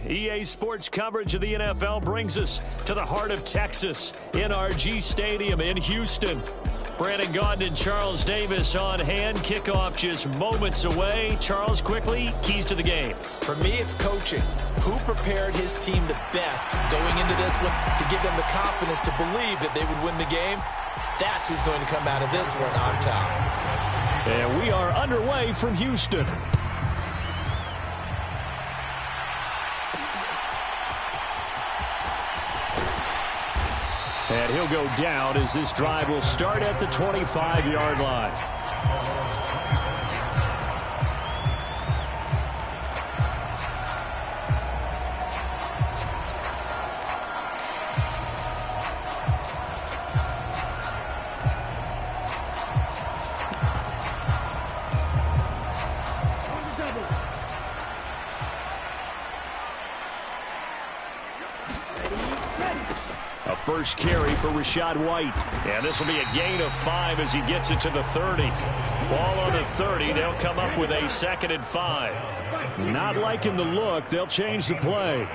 EA Sports coverage of the NFL brings us to the heart of Texas, NRG Stadium in Houston. Brandon Gaudin and Charles Davis on hand. Kickoff just moments away. Charles, quickly, keys to the game. For me, it's coaching. Who prepared his team the best going into this one to give them the confidence to believe that they would win the game? That's who's going to come out of this one on top. And we are underway from Houston. And he'll go down as this drive will start at the 25-yard line. First carry for Rachaad White. And this will be a gain of 5 as he gets it to the 30. Ball on the 30. They'll come up with a 2nd and 5. Not liking the look. They'll change the play.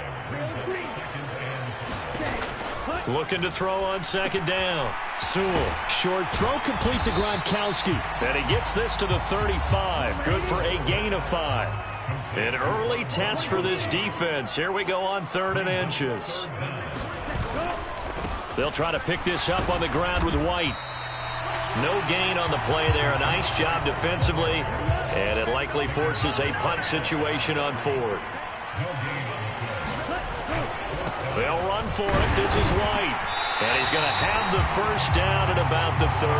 Looking to throw on 2nd down. Sewell. Short throw complete to Gronkowski. And he gets this to the 35. Good for a gain of 5. An early test for this defense. Here we go on 3rd and inches. They'll try to pick this up on the ground with White. No gain on the play there. A nice job defensively. And it likely forces a punt situation on 4th. They'll run for it. This is White. And he's going to have the first down at about the 38.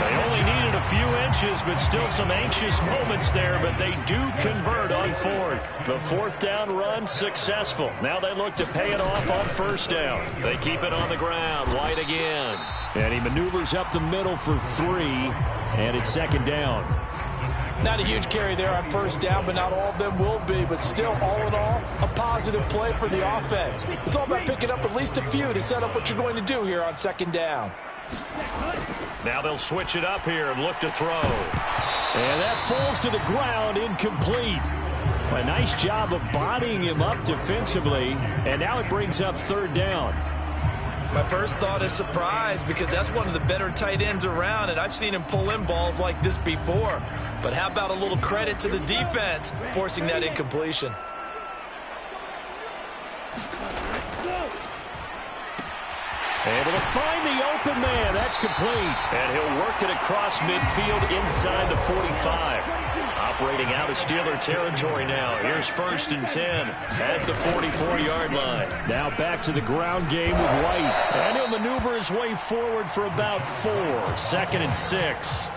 They only needed a few inches, but still some anxious moments there, but they do convert on 4th. The 4th down run successful. Now they look to pay it off on 1st down. They keep it on the ground. White again. And he maneuvers up the middle for 3, and it's 2nd down. Not a huge carry there on 1st down, but not all of them will be. But still, all in all, a positive play for the offense. It's all about picking up at least a few to set up what you're going to do here on 2nd down. Now they'll switch it up here and look to throw. And that falls to the ground, incomplete. A nice job of bodying him up defensively. And now it brings up 3rd down. My first thought is surprise, because that's one of the better tight ends around, and I've seen him pull in balls like this before. But how about a little credit to the defense forcing that incompletion? Able to find the open man. That's complete. And he'll work it across midfield inside the 45. Operating out of Steeler territory now. Here's 1st and 10 at the 44-yard line. Now back to the ground game with White. And he'll maneuver his way forward for about 4. 2nd and 6.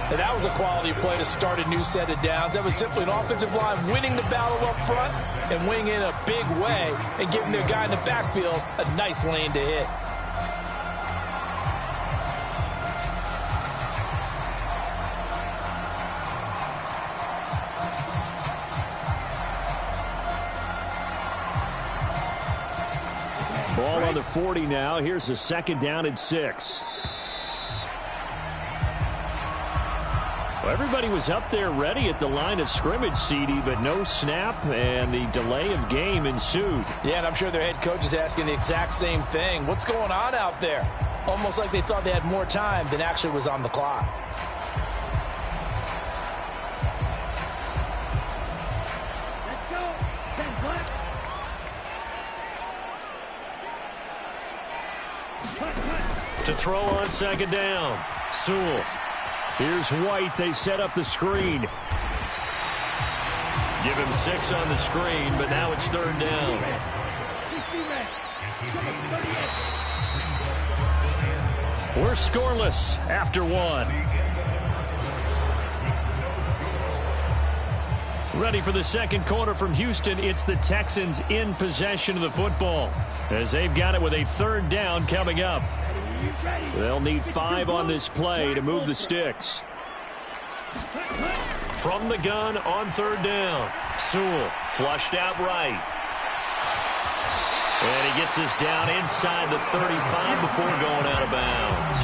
And that was a quality play to start a new set of downs. That was simply an offensive line winning the battle up front and winning in a big way and giving their guy in the backfield a nice lane to hit. Ball on the 40 now. Here's a 2nd down and 6. Well, everybody was up there ready at the line of scrimmage, CD, but no snap, and the delay of game ensued. Yeah, and I'm sure their head coach is asking the exact same thing. What's going on out there? Almost like they thought they had more time than actually was on the clock. To throw on 2nd down. Sewell. Here's White. They set up the screen. Give him 6 on the screen, but now it's 3rd down. We're scoreless after 1. Ready for the 2nd quarter from Houston. It's the Texans in possession of the football as they've got it with a 3rd down coming up. They'll need 5 on this play to move the sticks. From the gun on 3rd down. Sewell flushed out right. And he gets us down inside the 35 before going out of bounds.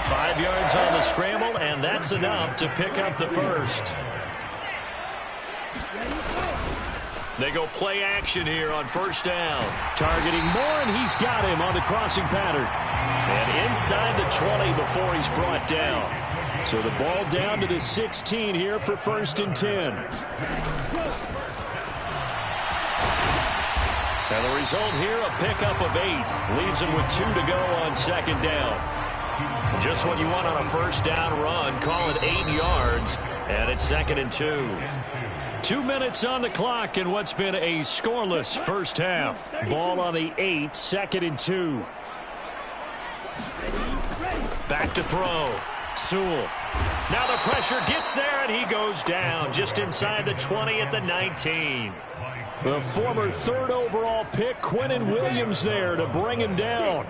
5 yards on the scramble, and that's enough to pick up the first. They go play action here on first down. Targeting Moore, and he's got him on the crossing pattern. And inside the 20 before he's brought down. So the ball down to the 16 here for 1st and 10. And the result here, a pickup of 8. Leaves him with 2 to go on 2nd down. Just what you want on a first down run. Call it 8 yards. And it's 2nd and 2. 2 minutes on the clock in what's been a scoreless first half. Ball on the 8, 2nd and 2. Back to throw. Sewell. Now the pressure gets there, and he goes down just inside the 20 at the 19. The former 3rd overall pick, Quinnen Williams, there to bring him down.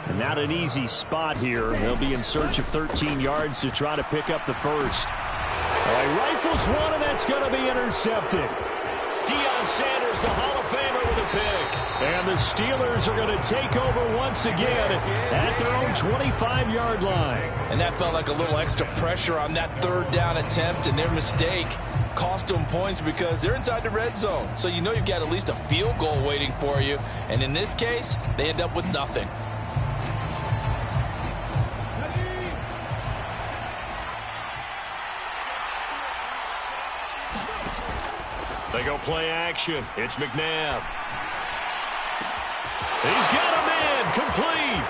And not an easy spot here. They'll be in search of 13 yards to try to pick up the first. He rifles one, and that's going to be intercepted. Deion Sanders, the Hall of Famer, with a pick. And the Steelers are going to take over once again at their own 25-yard line. And that felt like a little extra pressure on that 3rd down attempt, and their mistake cost them points because they're inside the red zone. So you know you've got at least a field goal waiting for you. And in this case, they end up with nothing. They go play action. It's McNabb. He's got a man. Complete.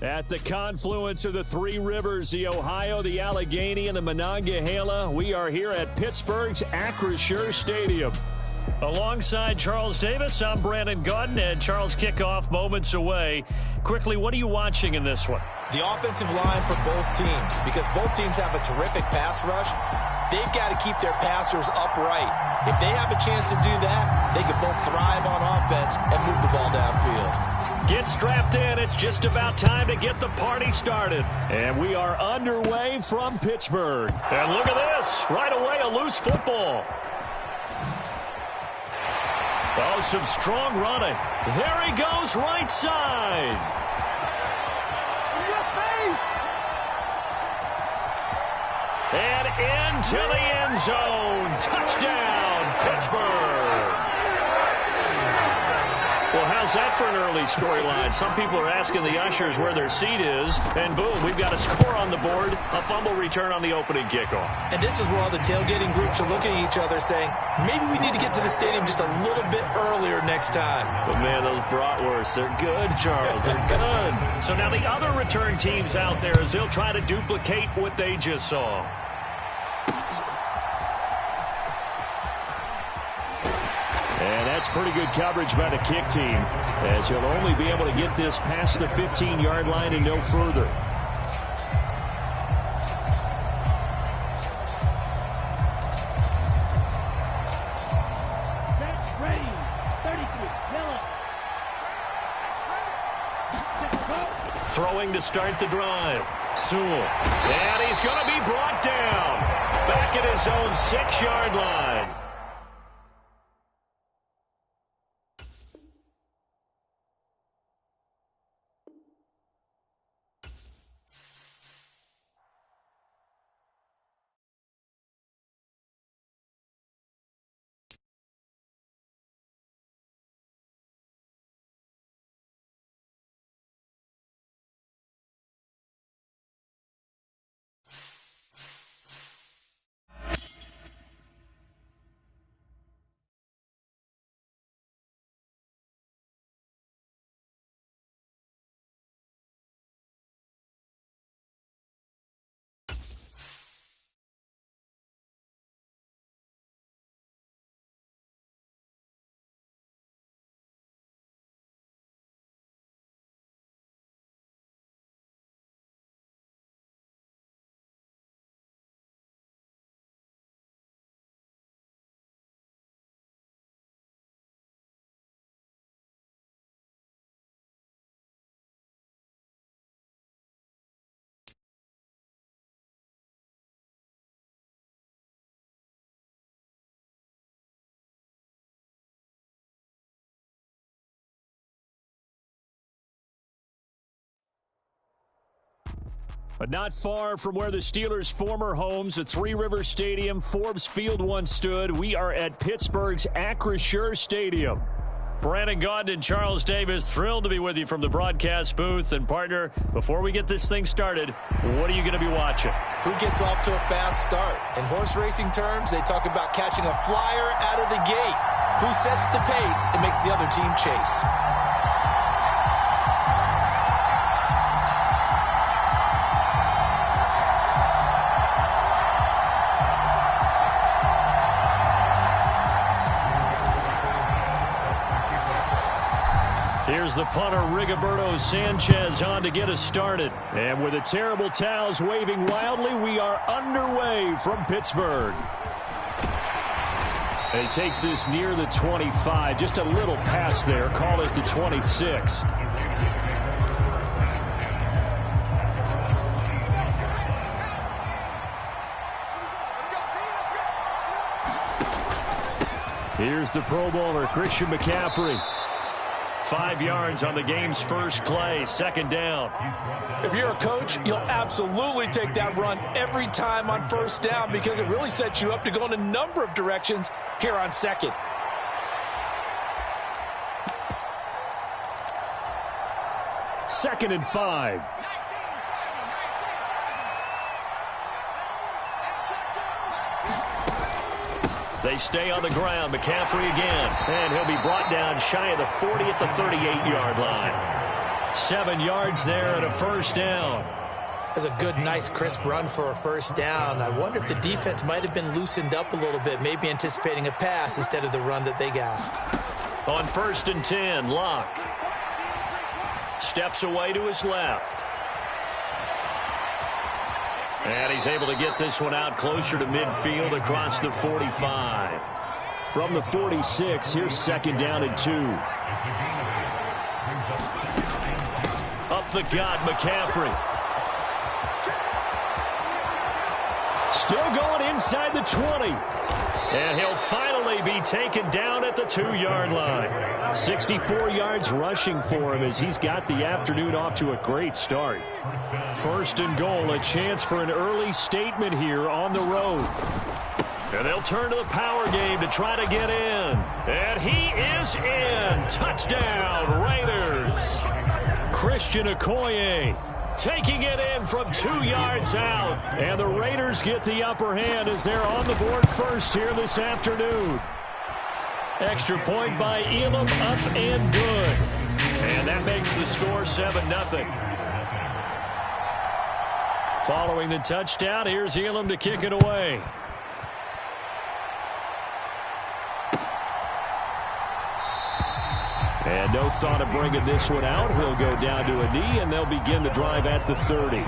At the confluence of the 3 rivers, the Ohio, the Allegheny, and the Monongahela, we are here at Pittsburgh's Acrisure Stadium. Alongside Charles Davis, I'm Brandon Gaudin, and Charles, kickoff moments away. Quickly, what are you watching in this one? The offensive line for both teams, because both teams have a terrific pass rush. They've got to keep their passers upright. If they have a chance to do that, they can both thrive on offense and move the ball downfield. Get strapped in. It's just about time to get the party started. And we are underway from Pittsburgh. And look at this. Right away, a loose football. Oh, some strong running. There he goes, right side. And into the end zone. Touchdown, Pittsburgh. Well, how's that for an early storyline? Some people are asking the ushers where their seat is, and boom, we've got a score on the board, a fumble return on the opening kickoff. And this is where all the tailgating groups are looking at each other saying, maybe we need to get to the stadium just a little bit earlier next time. But, man, those bratwursts, they're good, Charles. They're good. So now the other return teams out there as they'll try to duplicate what they just saw. And that's pretty good coverage by the kick team, as he'll only be able to get this past the 15-yard line and no further. Ready, 33, Throwing to start the drive. Sewell. And he's going to be brought down. Back at his own 6-yard line. But not far from where the Steelers' former homes at Three Rivers Stadium, Forbes Field once stood, we are at Pittsburgh's Acrisure Stadium. Brandon Gaudin and Charles Davis, thrilled to be with you from the broadcast booth. And, partner, before we get this thing started, what are you going to be watching? Who gets off to a fast start? In horse racing terms, they talk about catching a flyer out of the gate. Who sets the pace and makes the other team chase? Here's the punter, Rigoberto Sanchez, on to get us started. And with the terrible towels waving wildly, we are underway from Pittsburgh. And he takes this near the 25. Just a little pass there. Call it the 26. Here's the Pro Bowler, Christian McCaffrey. 5 yards on the game's first play, second down. If you're a coach, you'll absolutely take that run every time on first down because it really sets you up to go in a number of directions here on second. Second and 5. They stay on the ground. McCaffrey again. And he'll be brought down shy of the 40 at the 38-yard line. 7 yards there and a first down. That's a good, nice, crisp run for a first down. I wonder if the defense might have been loosened up a little bit, maybe anticipating a pass instead of the run that they got. On 1st and 10, Locke. Steps away to his left. And he's able to get this one out closer to midfield across the 45. From the 46, here's second down and 2. Up the gut, McCaffrey. Still going inside the 20. And he'll finally be taken down at the 2-yard line. 64 yards rushing for him as he's got the afternoon off to a great start. First and goal, a chance for an early statement here on the road. And they'll turn to the power game to try to get in. And he is in. Touchdown, Raiders. Christian Okoye taking it in from 2 yards out. And the Raiders get the upper hand as they're on the board first here this afternoon. Extra point by Elam, up and good. And that makes the score 7-0. Following the touchdown, here's Elam to kick it away. And no thought of bringing this one out. He'll go down to a knee, and they'll begin the drive at the 30.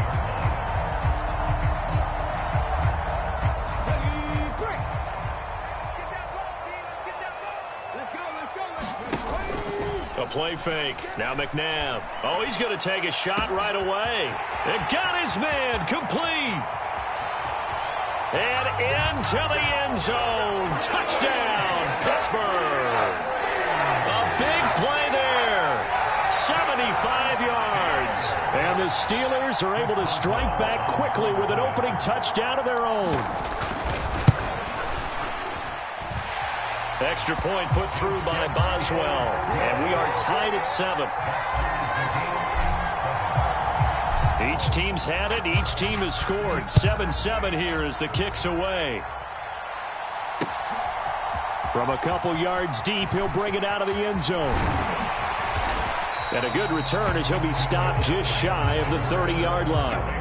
A play fake. Now McNabb. Oh, he's going to take a shot right away. And got his man complete. And into the end zone. Touchdown, Pittsburgh. A big play there. 75 yards. And the Steelers are able to strike back quickly with an opening touchdown of their own. Extra point put through by Boswell. And we are tied at 7. Each team's had it. Each team has scored. 7-7 here as the kick's away. From a couple yards deep, he'll bring it out of the end zone. And a good return as he'll be stopped just shy of the 30-yard line.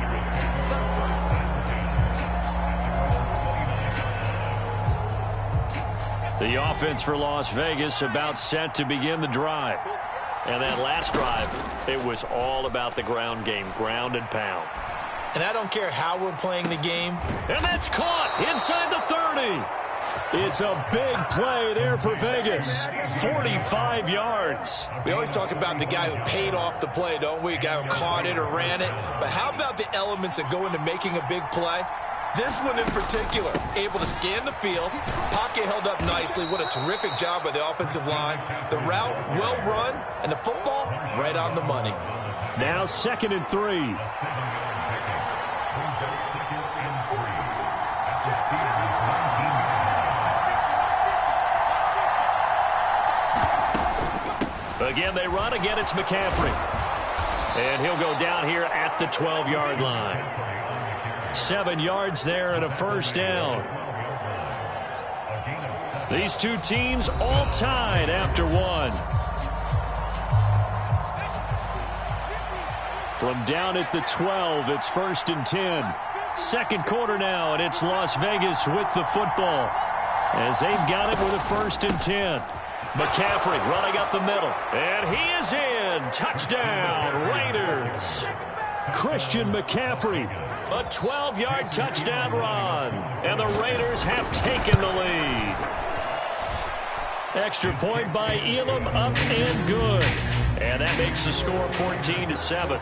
The offense for Las Vegas about set to begin the drive. And that last drive, it was all about the ground game, ground and pound. And I don't care how we're playing the game. And that's caught inside the 30. It's a big play there for Vegas. 45 yards. We always talk about the guy who paid off the play, don't we? A guy who caught it or ran it. But how about the elements that go into making a big play? This one in particular, able to scan the field, pocket held up nicely. What a terrific job by the offensive line. The route well run, and the football right on the money. Now 2nd and 3. Again, they run. Again, it's McCaffrey. And he'll go down here at the 12-yard line. 7 yards there and a first down. These two teams all tied after one. From down at the 12, it's 1st and 10. Second quarter now, and it's Las Vegas with the football, as they've got it with a 1st and 10. McCaffrey running up the middle, and he is in. Touchdown, Raiders. Christian McCaffrey, a 12-yard touchdown run, and the Raiders have taken the lead. Extra point by Elam, up and good. And that makes the score 14-7.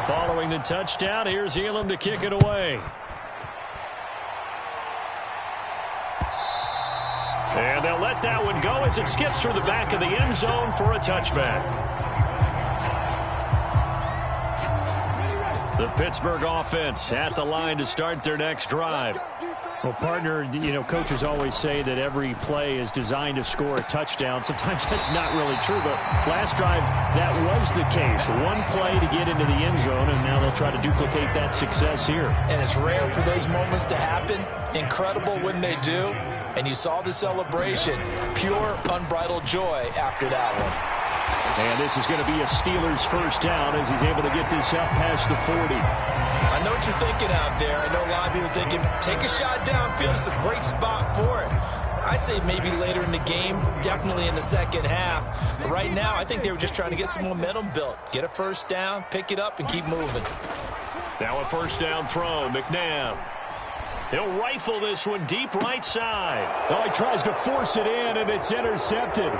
Following the touchdown, here's Elam to kick it away. And they'll let that one go as it skips through the back of the end zone for a touchback. The Pittsburgh offense at the line to start their next drive. Well, partner, you know, coaches always say that every play is designed to score a touchdown. Sometimes that's not really true, but last drive, that was the case. One play to get into the end zone, and now they'll try to duplicate that success here. And it's rare for those moments to happen. Incredible when they do. And you saw the celebration. Pure, unbridled joy after that one. And this is going to be a Steelers first down as he's able to get this out past the 40. I know what you're thinking out there. I know a lot of you are thinking, take a shot downfield. It's a great spot for it. I'd say maybe later in the game, definitely in the second half. But right now, I think they were just trying to get some momentum built. Get a first down, pick it up, and keep moving. Now a first down throw, McNabb. He'll rifle this one deep right side. Oh, he tries to force it in, and it's intercepted.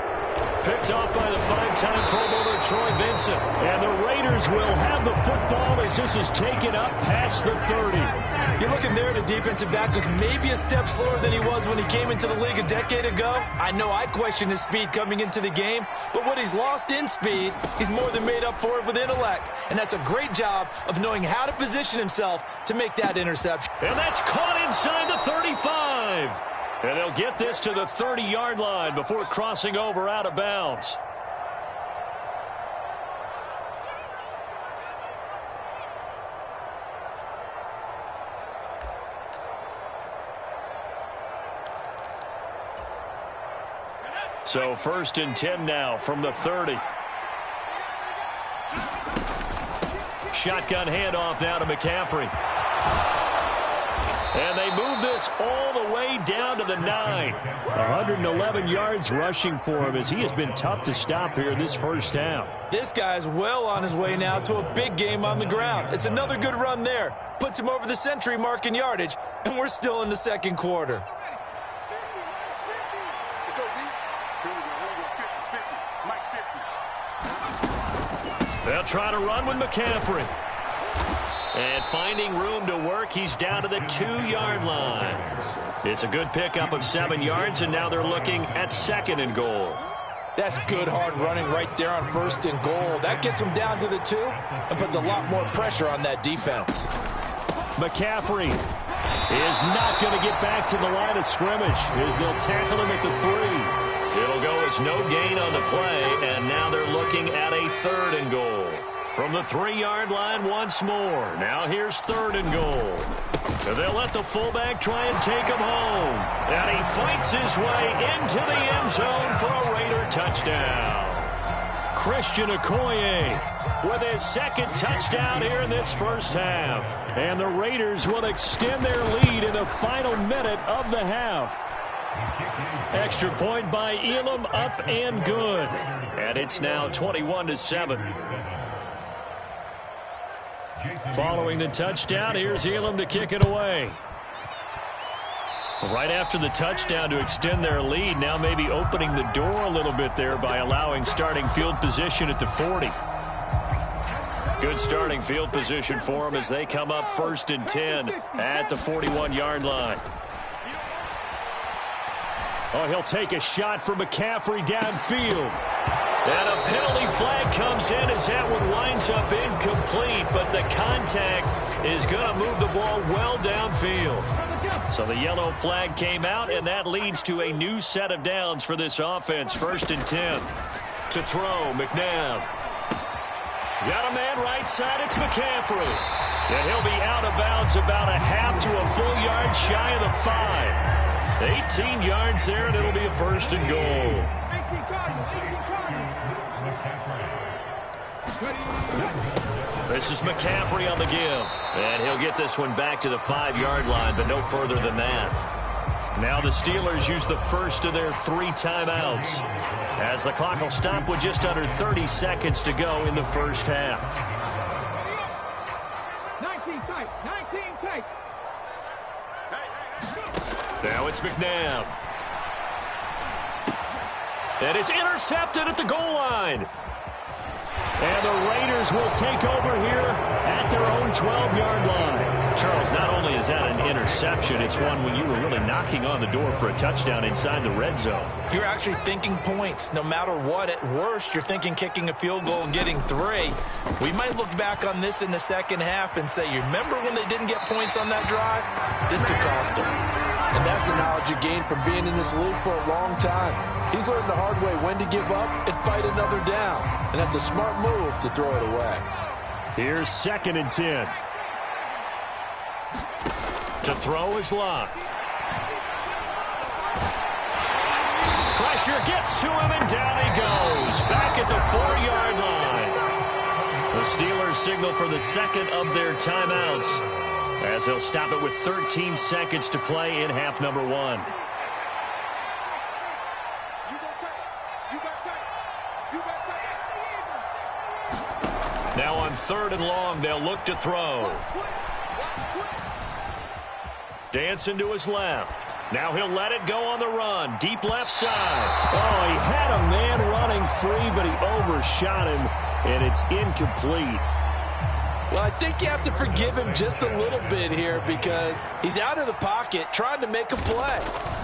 Picked off by the 5-time Pro Bowler Troy Vincent. And the Raiders will have the football as this is taken up past the 30. You're looking there, the defensive back was maybe a step slower than he was when he came into the league a decade ago. I know I questioned his speed coming into the game, but what he's lost in speed, he's more than made up for it with intellect. And that's a great job of knowing how to position himself to make that interception. And that's caught inside the 35. And they'll get this to the 30-yard line before crossing over out of bounds. So 1st and 10 now from the 30. Shotgun handoff now to McCaffrey. And they move this all the way down to the 9. 111 yards rushing for him as he has been tough to stop here this first half. This guy's well on his way now to a big game on the ground. It's another good run there. Puts him over the century mark in yardage, and we're still in the second quarter. They'll try to run with McCaffrey. And finding room to work, he's down to the 2-yard line. It's a good pickup of 7 yards, and now they're looking at 2nd and goal. That's good hard running right there on 1st and goal. That gets them down to the 2 and puts a lot more pressure on that defense. McCaffrey is not going to get back to the line of scrimmage as they'll tackle him at the 3. It'll go as no gain on the play, and now they're looking at a 3rd and goal. From the 3-yard line once more. Now here's 3rd and goal. And they'll let the fullback try and take him home. And he fights his way into the end zone for a Raider touchdown. Christian Okoye with his 2nd touchdown here in this first half. And the Raiders will extend their lead in the final minute of the half. Extra point by Elam, up and good. And it's now 21-7. Following the touchdown, here's Elam to kick it away. Right after the touchdown to extend their lead, now maybe opening the door a little bit there by allowing starting field position at the 40. Good starting field position for them as they come up 1st and 10 at the 41-yard line. Oh, he'll take a shot for McCaffrey downfield. And a penalty flag comes in as that one winds up incomplete, but the contact is going to move the ball well downfield. So the yellow flag came out, and that leads to a new set of downs for this offense. 1st and 10. To throw, McNabb. Got a man right side, it's McCaffrey. And he'll be out of bounds about a half to a full yard shy of the 5. 18 yards there, and it'll be a 1st and goal. This is McCaffrey on the give. And he'll get this one back to the 5-yard line, but no further than that. Now the Steelers use the first of their 3 timeouts, as the clock will stop with just under 30 seconds to go in the first half. 19 tight. 19 tight. Now it's McNabb. And it's intercepted at the goal line. And the Raiders will take over here at their own 12-yard line. Charles, not only is that an interception, it's one when you were really knocking on the door for a touchdown inside the red zone. You're actually thinking points. No matter what, at worst, you're thinking kicking a field goal and getting 3. We might look back on this in the second half and say, you remember when they didn't get points on that drive? This could cost them. And that's the knowledge you gain from being in this league for a long time. He's learned the hard way when to give up and fight another down. And that's a smart move to throw it away. Here's 2nd and 10. To throw is Locke. Pressure gets to him, and down he goes. Back at the 4-yard line. The Steelers signal for the 2nd of their timeouts, as they'll stop it with 13 seconds to play in half number 1. Now on 3rd and long, they'll look to throw. Dancing to his left. Now he'll let it go on the run. Deep left side. Oh, he had a man running free, but he overshot him, and it's incomplete. Well, I think you have to forgive him just a little bit here because he's out of the pocket trying to make a play.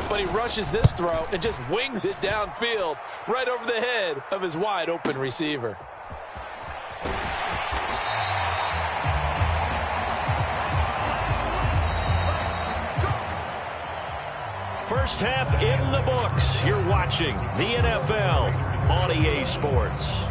But he rushes this throw and just wings it downfield right over the head of his wide-open receiver. First half in the books. You're watching the NFL on EA Sports.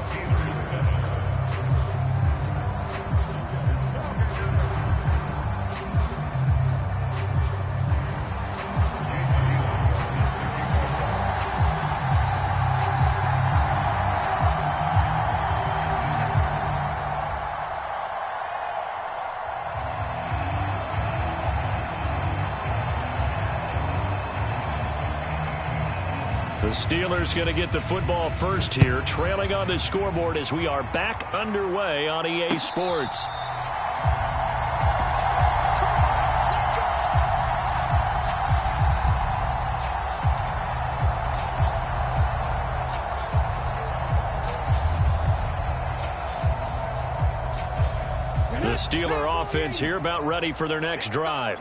The Steelers going to get the football first here, trailing on the scoreboard as we are back underway on EA Sports. The Steeler offense here about ready for their next drive.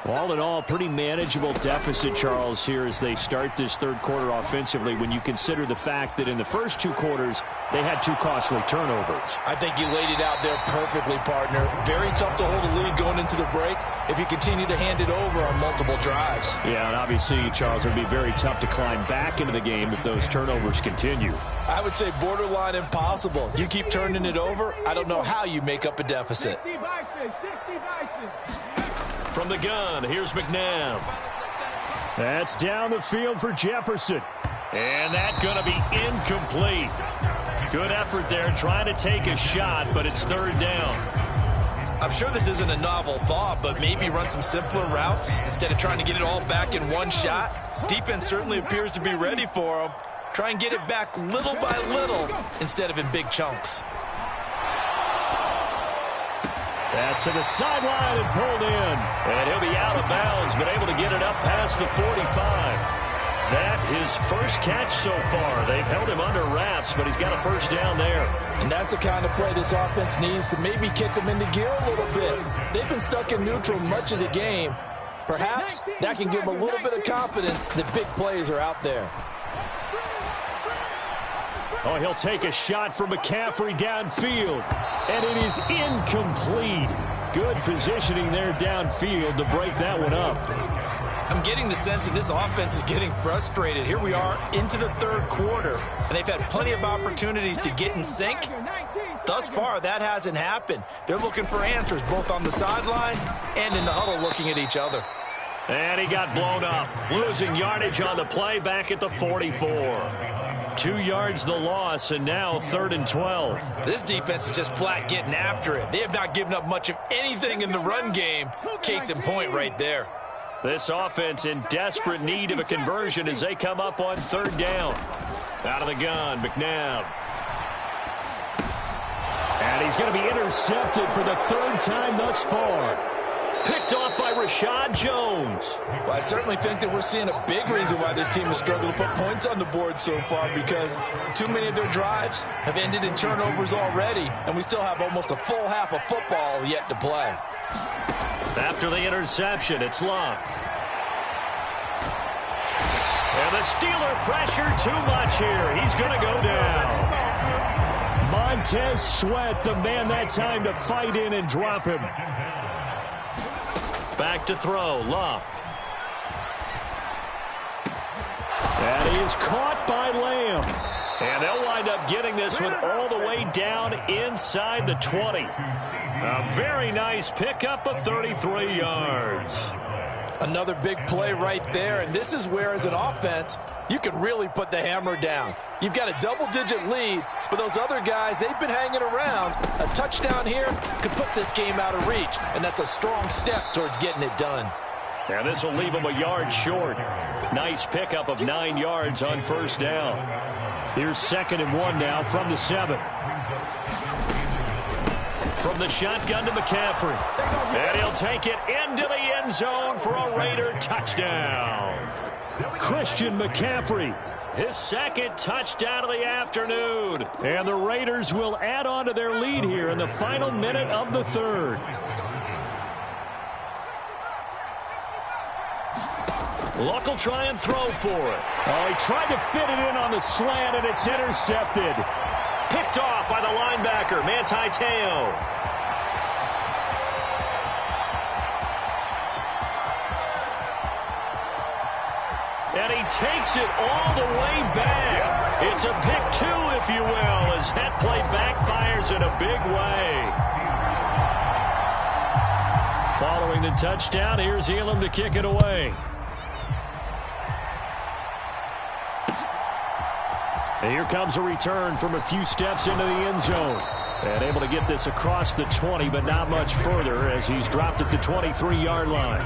All in all, pretty manageable deficit, Charles, here as they start this 3rd quarter offensively when you consider the fact that in the first 2 quarters, they had 2 costly turnovers. I think you laid it out there perfectly, partner. Very tough to hold a lead going into the break if you continue to hand it over on multiple drives. Yeah, and obviously, Charles, it would be very tough to climb back into the game if those turnovers continue. I would say borderline impossible. You keep turning it over, I don't know how you make up a deficit. 60 Bison, 60 Bison. From the gun, here's McNabb. That's down the field for Jefferson. And that's going to be incomplete. Good effort there trying to take a shot, but it's 3rd down. I'm sure this isn't a novel thought, but maybe run some simpler routes instead of trying to get it all back in one shot. Defense certainly appears to be ready for him. Try and get it back little by little instead of in big chunks. Pass to the sideline and pulled in. And he'll be out of bounds, but able to get it up past the 45. That his first catch so far. They've held him under wraps, but he's got a first down there. And that's the kind of play this offense needs to maybe kick them into gear a little bit. They've been stuck in neutral much of the game. Perhaps that can give them a little bit of confidence that big plays are out there. Oh, he'll take a shot from McCaffrey downfield, and it is incomplete. Good positioning there downfield to break that one up. I'm getting the sense that this offense is getting frustrated. Here we are into the third quarter, and they've had plenty of opportunities to get in sync. Thus far, that hasn't happened. They're looking for answers both on the sidelines and in the huddle looking at each other. And he got blown up, losing yardage on the play back at the 44. 2 yards the loss, and now 3rd and 12. This defense is just flat getting after it. They have not given up much of anything in the run game. Case in point right there. This offense in desperate need of a conversion as they come up on 3rd down. Out of the gun, McNabb. And he's going to be intercepted for the 3rd time thus far. Picked off by Rashad Jones. Well, I certainly think that we're seeing a big reason why this team has struggled to put points on the board so far, because too many of their drives have ended in turnovers already, and we still have almost a full half of football yet to play. After the interception, it's Love. And the Steeler pressure too much here. He's going to go down. Montez Sweat, the man that time to fight in and drop him. Back to throw, Love. And he is caught by Lamb. And they'll wind up getting this one all the way down inside the 20. A very nice pickup of 33 yards. Another big play right there, and this is where, as an offense, you can really put the hammer down. You've got a double-digit lead, but those other guys, they've been hanging around. A touchdown here could put this game out of reach, and that's a strong step towards getting it done. And this will leave them a yard short. Nice pickup of 9 yards on 1st down. Here's 2nd and 1 now from the 7. From the shotgun to McCaffrey. And he'll take it into the end zone for a Raider touchdown. Christian McCaffrey. His 2nd touchdown of the afternoon. And the Raiders will add on to their lead here in the final minute of the 3rd. Luck will try and throw for it. Oh, he tried to fit it in on the slant, and it's intercepted. Picked off by the linebacker, Manti Te'o. And he takes it all the way back. It's a pick 2, if you will, as that play backfires in a big way. Following the touchdown, here's Elam to kick it away. And here comes a return from a few steps into the end zone. And able to get this across the 20, but not much further as he's dropped at the 23-yard line.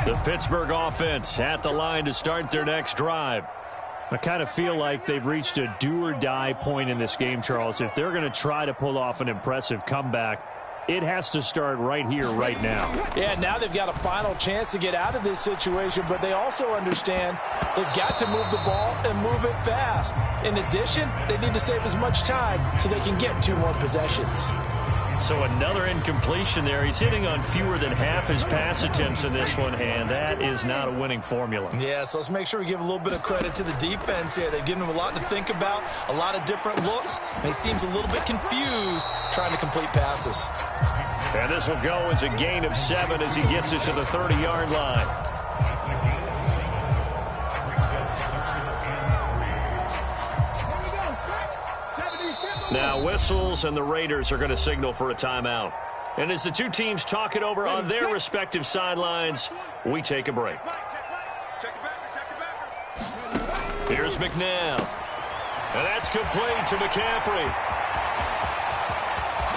The Pittsburgh offense at the line to start their next drive. I kind of feel like they've reached a do-or-die point in this game, Charles. If they're going to try to pull off an impressive comeback, it has to start right here, right now. Yeah, now they've got a final chance to get out of this situation, but they also understand they've got to move the ball and move it fast. In addition, they need to save as much time so they can get 2 more possessions. So another incompletion there. He's hitting on fewer than half his pass attempts in this one, and that is not a winning formula. Yeah, so let's make sure we give a little bit of credit to the defense here. They've given him a lot to think about, a lot of different looks, and he seems a little bit confused trying to complete passes. And this will go as a gain of 7 as he gets it to the 30-yard line. Now whistles, and the Raiders are going to signal for a timeout. And as the two teams talk it over on their respective sidelines, we take a break. Here's McNabb. And that's complete to McCaffrey.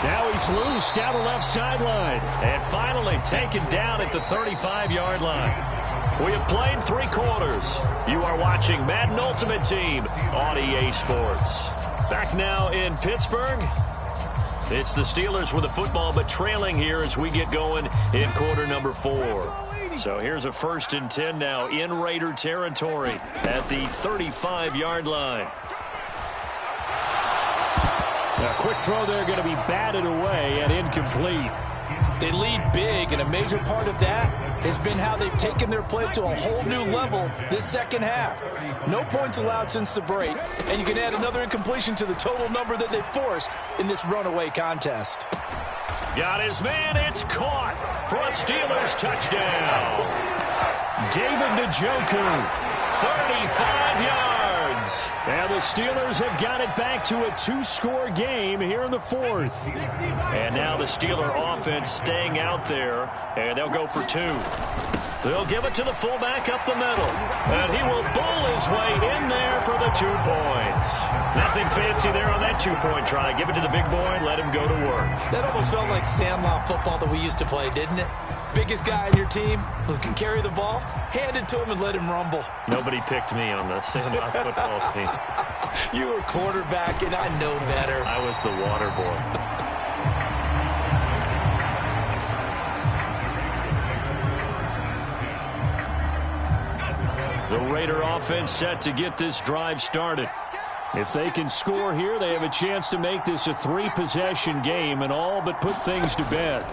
Now he's loose down the left sideline. And finally taken down at the 35-yard line. We have played 3 quarters. You are watching Madden Ultimate Team on EA Sports. Back now in Pittsburgh. It's the Steelers with the football, but trailing here as we get going in quarter number 4. So here's a 1st and 10 now in Raider territory at the 35-yard line. A quick throw there going to be batted away and incomplete. They lead big, and a major part of that has been how they've taken their play to a whole new level this second half. No points allowed since the break, and you can add another incompletion to the total number that they forced in this runaway contest. Got his man. It's caught for a Steelers touchdown. David Njoku, 35 yards. And the Steelers have got it back to a 2-score game here in the fourth. And now the Steeler offense staying out there, and they'll go for 2. They'll give it to the fullback up the middle, and he will bull his way in there for the 2 points. Nothing fancy there on that 2-point try. Give it to the big boy and let him go to work. That almost felt like Sandlot football that we used to play, didn't it? Biggest guy on your team who can carry the ball, hand it to him and let him rumble. Nobody picked me on the Sandlot football team. You were quarterback, and I know better. I was the water boy. The Raider offense set to get this drive started. If they can score here, they have a chance to make this a 3-possession game and all but put things to bed.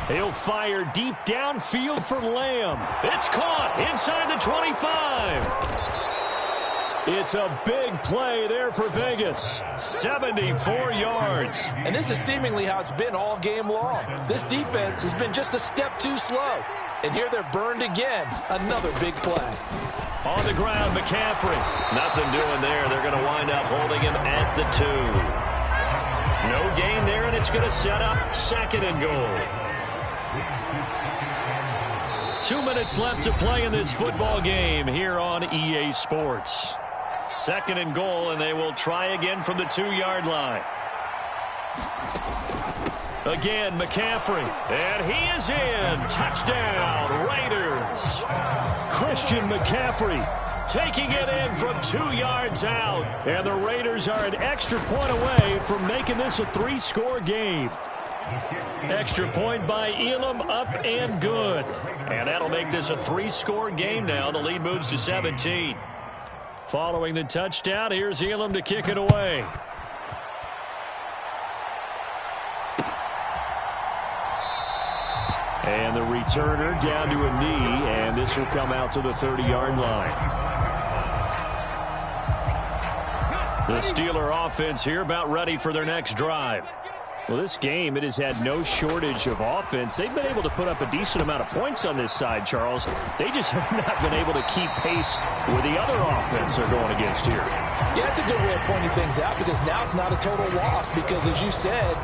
He'll fire deep downfield for Lamb. It's caught inside the 25. It's a big play there for Vegas. 74 yards. And this is seemingly how it's been all game long. This defense has been just a step too slow. And here they're burned again. Another big play. On the ground, McCaffrey. Nothing doing there. They're going to wind up holding him at the 2. No gain there, and it's going to set up 2nd and goal. 2 minutes left to play in this football game here on EA Sports. 2nd and goal, and they will try again from the 2-yard line. Again, McCaffrey. And he is in. Touchdown, Raiders. Christian McCaffrey taking it in from 2 yards out. And the Raiders are an extra point away from making this a 3-score game. Extra point by Elam, up and good. And that'll make this a 3-score game now. The lead moves to 17. Following the touchdown, here's Elam to kick it away. And the returner down to a knee, and this will come out to the 30-yard line. The Steeler offense here about ready for their next drive. Well, this game, it has had no shortage of offense. They've been able to put up a decent amount of points on this side, Charles. They just have not been able to keep pace with the other offense they're going against here. Yeah, it's a good way of pointing things out because now it's not a total loss because, as you said,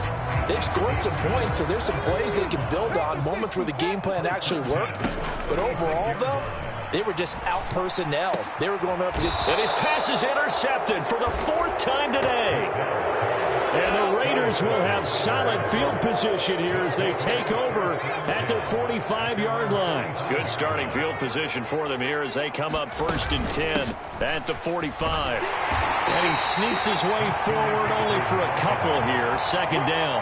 they've scored some points, so there's some plays they can build on, moments where the game plan actually worked. But overall, though, they were just out-personnel. They were going up against... And his pass is intercepted for the 4th time today. And the Raiders will have solid field position here as they take over at their 45-yard line. Good starting field position for them here as they come up 1st and 10 at the 45. And he sneaks his way forward only for a couple here. 2nd down.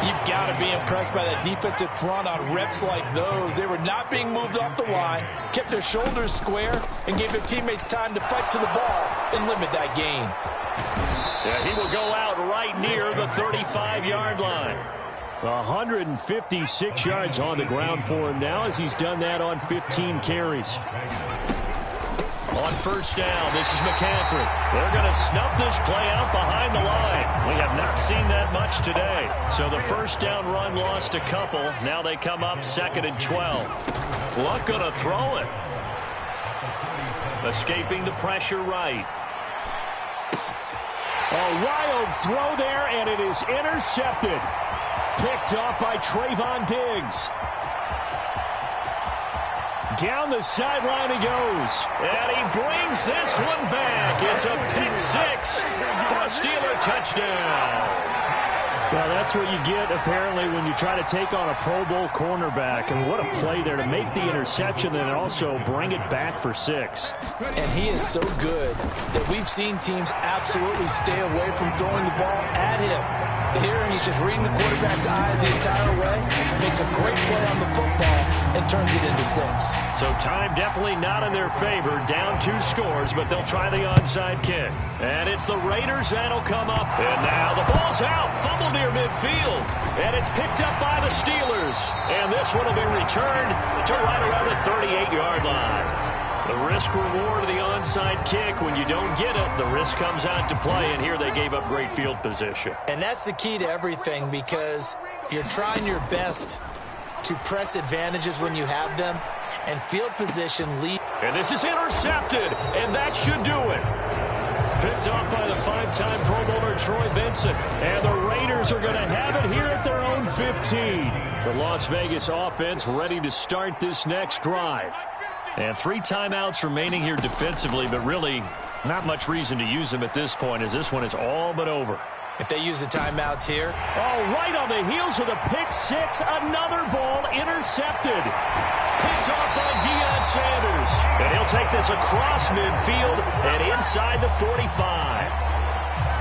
You've got to be impressed by that defensive front on reps like those. They were not being moved off the line, kept their shoulders square, and gave their teammates time to fight to the ball and limit that gain. Yeah, he will go out right near the 35-yard line. 156 yards on the ground for him now as he's done that on 15 carries. On 1st down, this is McCaffrey. They're going to snuff this play out behind the line. We have not seen that much today. So the 1st down run lost a couple. Now they come up 2nd and 12. Luck going to throw it. Escaping the pressure right. A wild throw there, and it is intercepted. Picked off by Trayvon Diggs. Down the sideline he goes. And he brings this one back. It's a pick-6 for a Steeler touchdown. Well, that's what you get, apparently, when you try to take on a Pro Bowl cornerback. And what a play there to make the interception and also bring it back for 6. And he is so good that we've seen teams absolutely stay away from throwing the ball at him. Here, he's just reading the quarterback's eyes the entire way, makes a great play on the football, and turns it into 6. So time definitely not in their favor. Down 2 scores, but they'll try the onside kick. And it's the Raiders that'll come up. And now the ball's out. Fumble near midfield. And it's picked up by the Steelers. And this one will be returned to right around the 38-yard line. The risk-reward of the onside kick, when you don't get it, the risk comes out to play, and here they gave up great field position. And that's the key to everything, because you're trying your best to press advantages when you have them, and field position lead. And this is intercepted, and that should do it. Picked off by the 5-time Pro Bowler Troy Vincent. And the Raiders are going to have it here at their own 15. The Las Vegas offense ready to start this next drive. And 3 timeouts remaining here defensively, but really not much reason to use them at this point, as this one is all but over. If they use the timeouts here. Oh, right on the heels of the pick 6, another ball intercepted. Picked off by Deion Sanders. And he'll take this across midfield and inside the 45.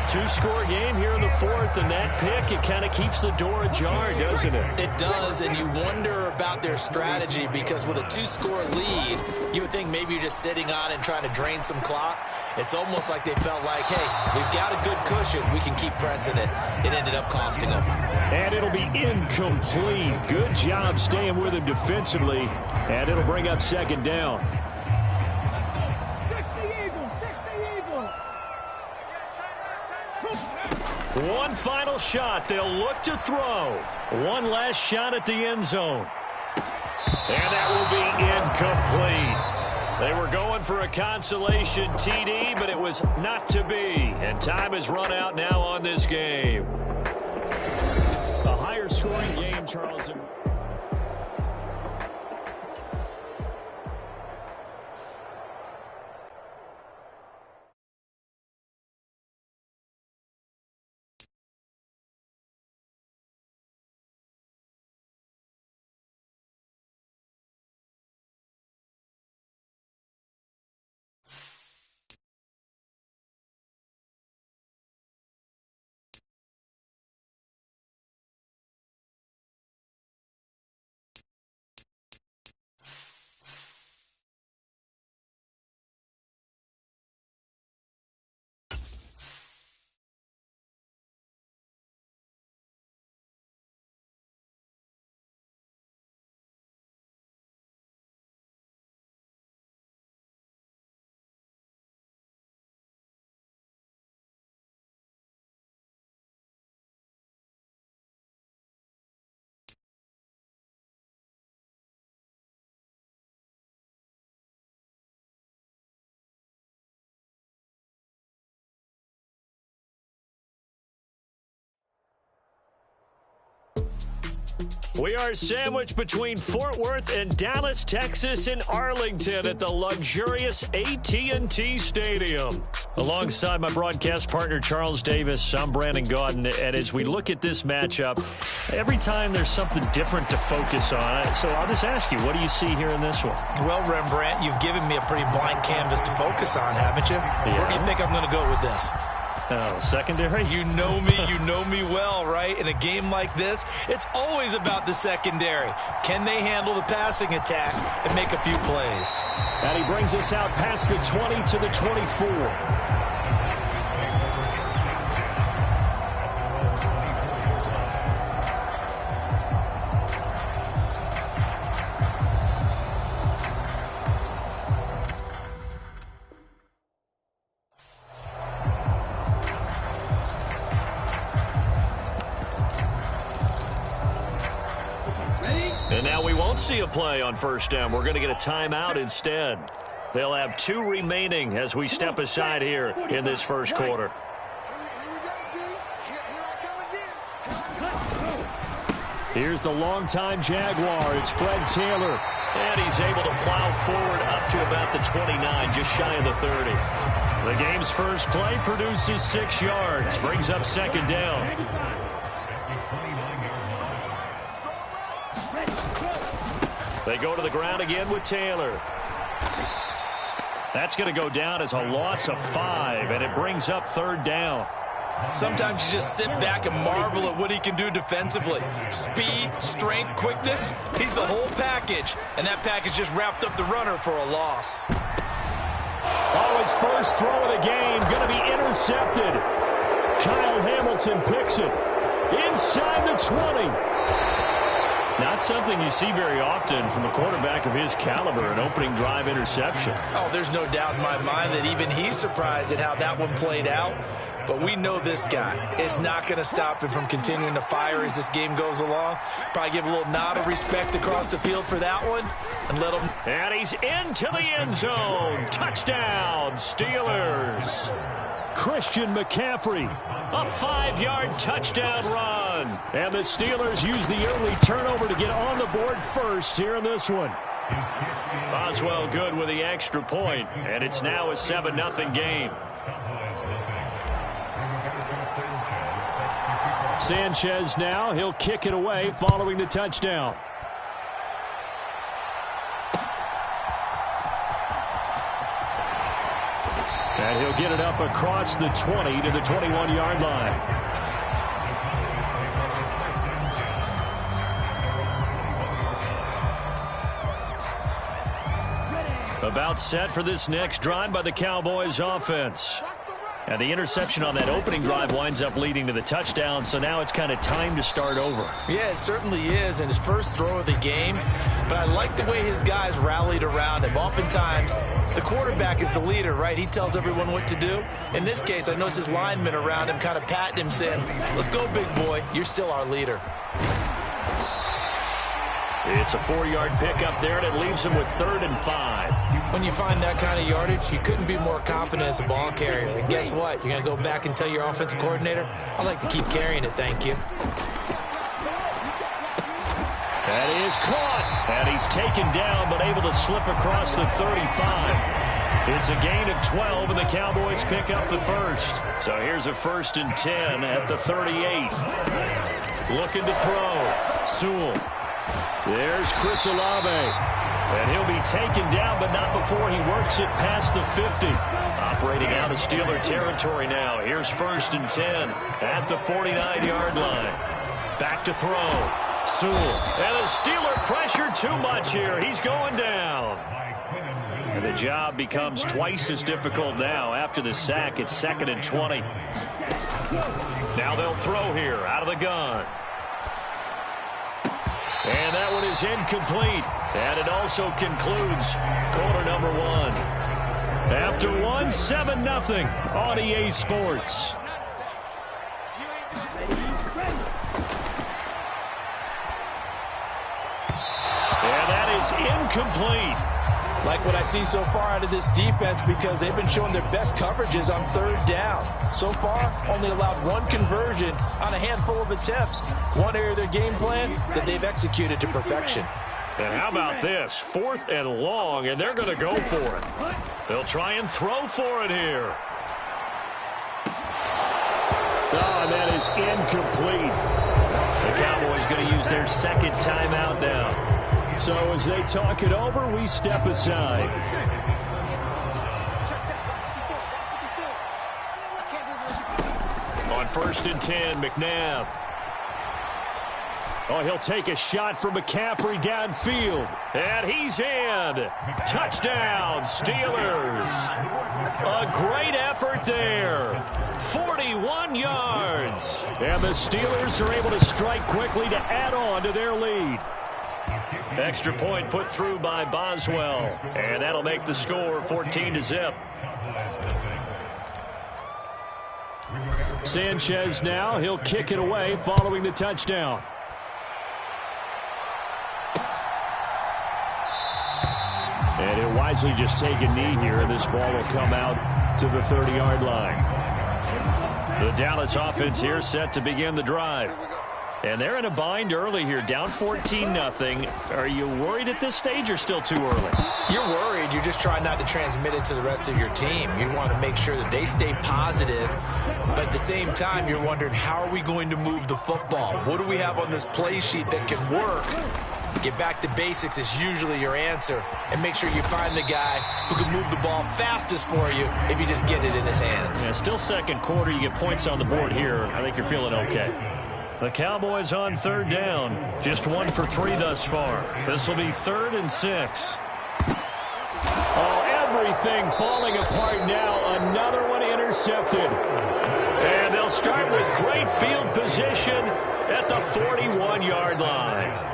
2-score game here in the 4th, and that pick, it kind of keeps the door ajar, doesn't it? It does, and you wonder about their strategy, because with a 2-score lead, you would think maybe you're just sitting on it and trying to drain some clock. It's almost like they felt like, hey, we've got a good cushion. We can keep pressing it. It ended up costing them. And it'll be incomplete. Good job staying with him defensively, and it'll bring up 2nd down. One final shot. They'll look to throw. One last shot at the end zone. And that will be incomplete. They were going for a consolation TD, but it was not to be. And time has run out now on this game. A higher scoring game, Charles. We are sandwiched between Fort Worth and Dallas, Texas, and Arlington at the luxurious AT&T Stadium. Alongside my broadcast partner, Charles Davis, I'm Brandon Gaudin. And as we look at this matchup, every time there's something different to focus on. So I'll just ask you, what do you see here in this one? Well, Rembrandt, you've given me a pretty blank canvas to focus on, haven't you? Yeah. Where do you think I'm going to go with this? Oh, secondary? You know me well, right? In a game like this, it's always about the secondary. Can they handle the passing attack and make a few plays? And he brings us out past the 20 to the 24. And now we won't see a play on first down. We're going to get a timeout instead. They'll have 2 remaining as we step aside here in this first quarter. Here's the longtime Jaguar. It's Fred Taylor. And he's able to plow forward up to about the 29, just shy of the 30. The game's first play produces 6 yards. Brings up 2nd down. They go to the ground again with Taylor. That's going to go down as a loss of 5, and it brings up 3rd down. Sometimes you just sit back and marvel at what he can do defensively. Speed, strength, quickness, he's the whole package. And that package just wrapped up the runner for a loss. Oh, his first throw of the game going to be intercepted. Kyle Hamilton picks it inside the 20. Not something you see very often from a quarterback of his caliber, an opening drive interception. Oh, there's no doubt in my mind that even he's surprised at how that one played out. But we know this guy is not going to stop him from continuing to fire as this game goes along. Probably give a little nod of respect across the field for that one and let him. And he's into the end zone. Touchdown, Steelers. Christian McCaffrey. A 5-yard touchdown run. And the Steelers use the early turnover to get on the board first here in this one. Boswell good with the extra point, and it's now a 7-0 game. Sanchez now, he'll kick it away following the touchdown. And he'll get it up across the 20 to the 21-yard line. About set for this next drive by the Cowboys offense. And the interception on that opening drive winds up leading to the touchdown, so now it's kind of time to start over. Yeah, it certainly is, and his first throw of the game. But I like the way his guys rallied around him. Oftentimes, the quarterback is the leader, right? He tells everyone what to do. In this case, I notice his linemen around him kind of patting him, saying, let's go, big boy. You're still our leader. It's a 4-yard pickup there, and it leaves him with 3rd and 5. When you find that kind of yardage, you couldn't be more confident as a ball carrier. And guess what? You're going to go back and tell your offensive coordinator, I'd like to keep carrying it, thank you. That is caught. And he's taken down, but able to slip across the 35. It's a gain of 12, and the Cowboys pick up the first. So here's a 1st and 10 at the 38. Looking to throw. Sewell. There's Chris Olave. And he'll be taken down, but not before he works it past the 50. Operating out of Steeler territory now. Here's 1st and 10 at the 49-yard line. Back to throw. Sewell. And the Steeler pressure too much here. He's going down. And the job becomes twice as difficult now. After the sack, it's 2nd and 20. Now they'll throw here out of the gun. And that one is incomplete. And it also concludes quarter number 1. After 1, 7-0 on EA Sports. And that is incomplete. Like what I see so far out of this defense, because they've been showing their best coverages on 3rd down. So far, only allowed 1 conversion on a handful of attempts. One area of their game plan that they've executed to perfection. And how about this? 4th and long, and they're going to go for it. They'll try and throw for it here. Oh, and that is incomplete. The Cowboys going to use their 2nd timeout now. So as they talk it over, we step aside. On 1st and 10, McNabb. Oh, he'll take a shot from McCaffrey downfield. And he's in. Touchdown, Steelers. A great effort there. 41 yards. And the Steelers are able to strike quickly to add on to their lead. Extra point put through by Boswell. And that'll make the score 14-0. Sanchez now, he'll kick it away following the touchdown. And he'll wisely just take a knee here. This ball will come out to the 30-yard line. The Dallas offense here set to begin the drive. And they're in a bind early here, down 14-0. Are you worried at this stage or still too early? You're worried. You're just trying not to transmit it to the rest of your team. You want to make sure that they stay positive. But at the same time, you're wondering, how are we going to move the football? What do we have on this play sheet that can work Get back to basics is usually your answer. And make sure you find the guy who can move the ball fastest for you if you just get it in his hands. Yeah, still second quarter. You get points on the board here. I think you're feeling okay. The Cowboys on third down. Just 1 for 3 thus far. This will be 3rd and 6. Oh, everything falling apart now. Another one intercepted. And they'll start with great field position at the 41-yard line.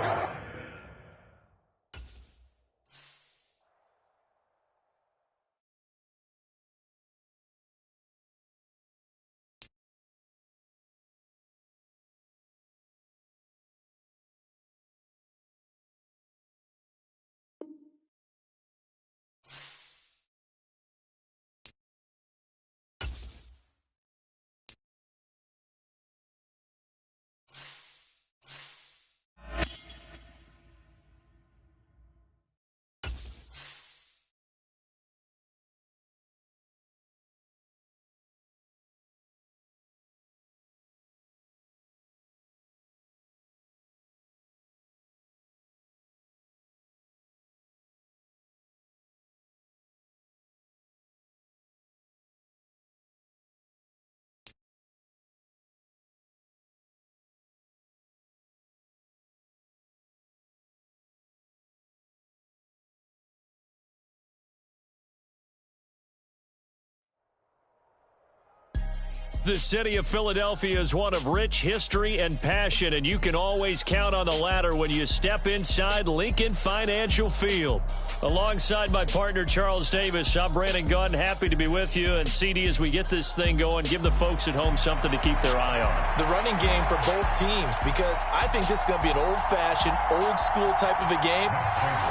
The city of Philadelphia is one of rich history and passion, and you can always count on the ladder when you step inside Lincoln Financial Field. Alongside my partner, Charles Davis, I'm Brandon Gunn. Happy to be with you. And, CD, as we get this thing going, give the folks at home something to keep their eye on. The running game for both teams, because I think this is going to be an old-fashioned, old-school type of a game.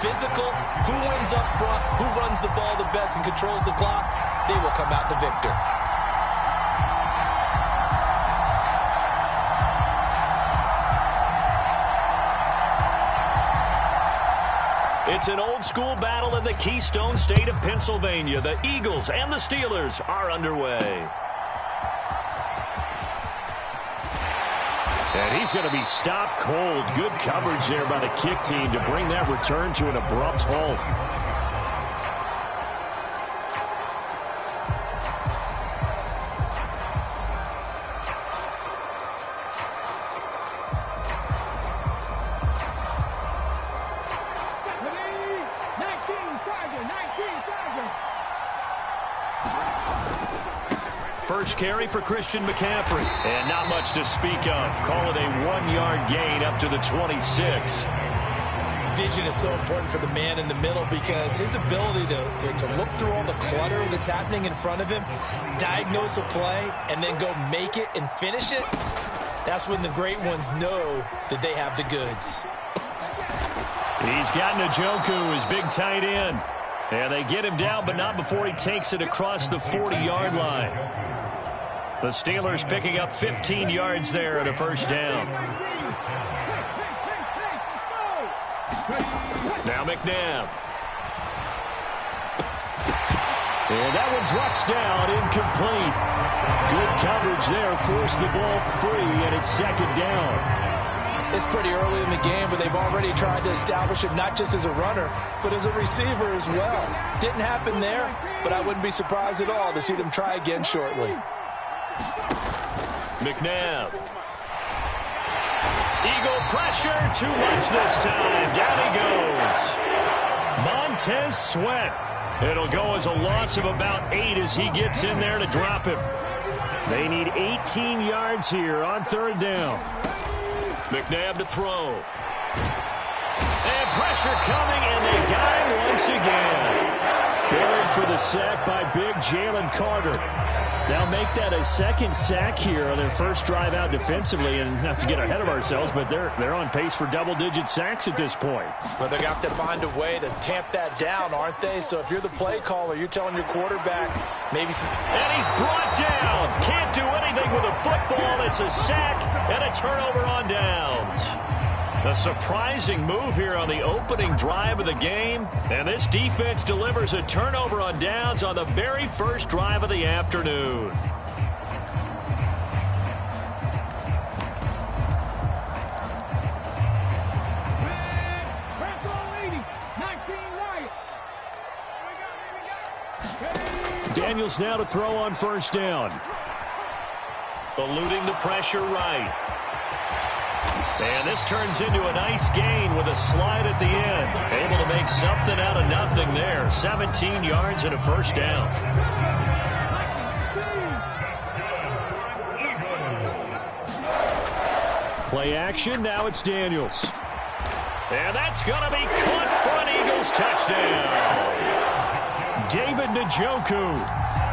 Physical, who wins up front, who runs the ball the best and controls the clock, they will come out the victor. It's an old-school battle in the Keystone State of Pennsylvania. The Eagles and the Steelers are underway. And he's going to be stopped cold. Good coverage there by the kick team to bring that return to an abrupt halt. First carry for Christian McCaffrey. And not much to speak of. Call it a 1-yard gain up to the 26. Vision is so important for the man in the middle because his ability to look through all the clutter that's happening in front of him, diagnose a play, and then go make it and finish it, that's when the great ones know that they have the goods. He's got Njoku, his big tight end. And they get him down, but not before he takes it across the 40-yard line. The Steelers picking up 15 yards there at a first down. Now McNabb. And that one drops down, incomplete. Good coverage there, forced the ball free, and it's second down. It's pretty early in the game, but they've already tried to establish him not just as a runner, but as a receiver as well. Didn't happen there, but I wouldn't be surprised at all to see them try again shortly. McNabb. Eagle pressure, too much this time. Down he goes. Montez Sweat. It'll go as a loss of about 8 as he gets in there to drop him. They need 18 yards here on third down. McNabb to throw. And pressure coming, and they got him once again. Buried for the sack by big Jalen Carter. They'll make that a second sack here on their first drive out defensively, and not to get ahead of ourselves, but they're on pace for double-digit sacks at this point. Well, they're going to have to find a way to tamp that down, aren't they? So if you're the play caller, you're telling your quarterback maybe some... And he's brought down. Can't do anything with a football. It's a sack and a turnover on downs. A surprising move here on the opening drive of the game. And this defense delivers a turnover on downs on the very first drive of the afternoon. Daniels now to throw on first down. Eluding the pressure right. And this turns into a nice gain with a slide at the end. Able to make something out of nothing there. 17 yards and a first down. Play action, now it's Daniels. And that's going to be caught for an Eagles touchdown. David Njoku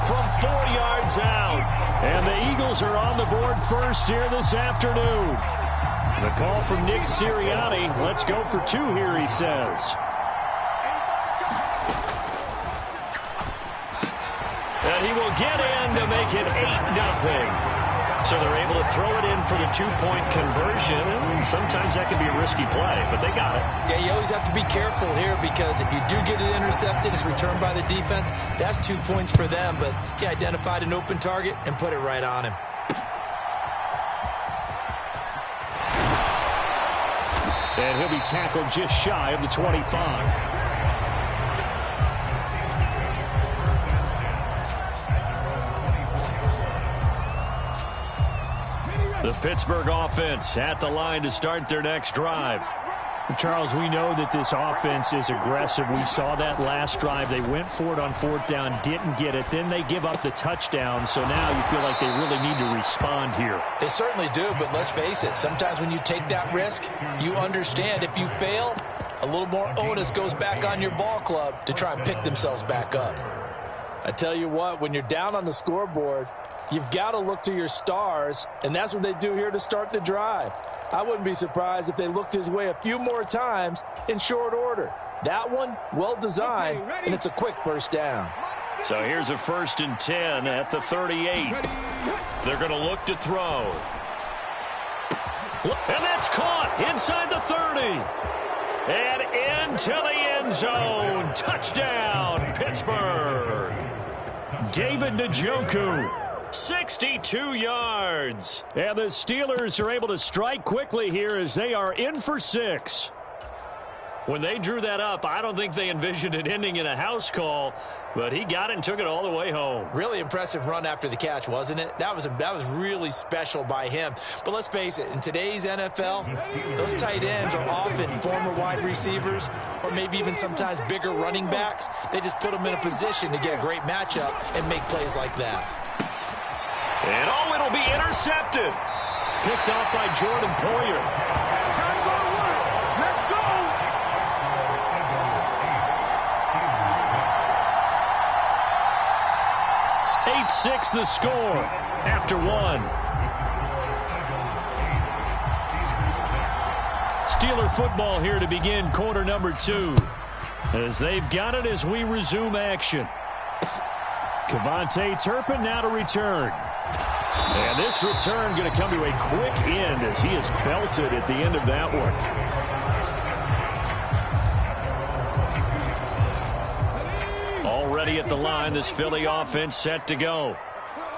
from 4 yards out. And the Eagles are on the board first here this afternoon. The call from Nick Sirianni. Let's go for two here, he says. And he will get in to make it 8-0. So they're able to throw it in for the two-point conversion. And sometimes that can be a risky play, but they got it. Yeah, you always have to be careful here because if you do get it intercepted, it's returned by the defense. That's 2 points for them, but he identified an open target and put it right on him. And he'll be tackled just shy of the 25. The Pittsburgh offense at the line to start their next drive. Charles, we know that this offense is aggressive. We saw that last drive. They went for it on fourth down, didn't get it. Then they give up the touchdown. So now you feel like they really need to respond here. They certainly do, but let's face it. Sometimes when you take that risk, you understand if you fail, a little more onus goes back on your ball club to try and pick themselves back up. I tell you what, when you're down on the scoreboard, you've got to look to your stars, and that's what they do here to start the drive. I wouldn't be surprised if they looked his way a few more times in short order. That one, well designed, and it's a quick first down. So here's a 1st and 10 at the 38. They're going to look to throw. And that's caught inside the 30. And into the end zone. Touchdown, Pittsburgh. David Njoku. 62 yards. And the Steelers are able to strike quickly here as they are in for 6. When they drew that up, I don't think they envisioned it ending in a house call, but he got it and took it all the way home. Really impressive run after the catch, wasn't it? That was really special by him. But let's face it, in today's NFL, those tight ends are often former wide receivers or maybe even sometimes bigger running backs. They just put them in a position to get a great matchup and make plays like that. And it'll be intercepted. Picked off by Jordan Poyer. 8-6 the score after one. Steeler football here to begin quarter number 2. As they've got it as we resume action. Kevontae Turpin now to return. And this return going to come to a quick end as he is belted at the end of that one. Already at the line, this Philly offense set to go.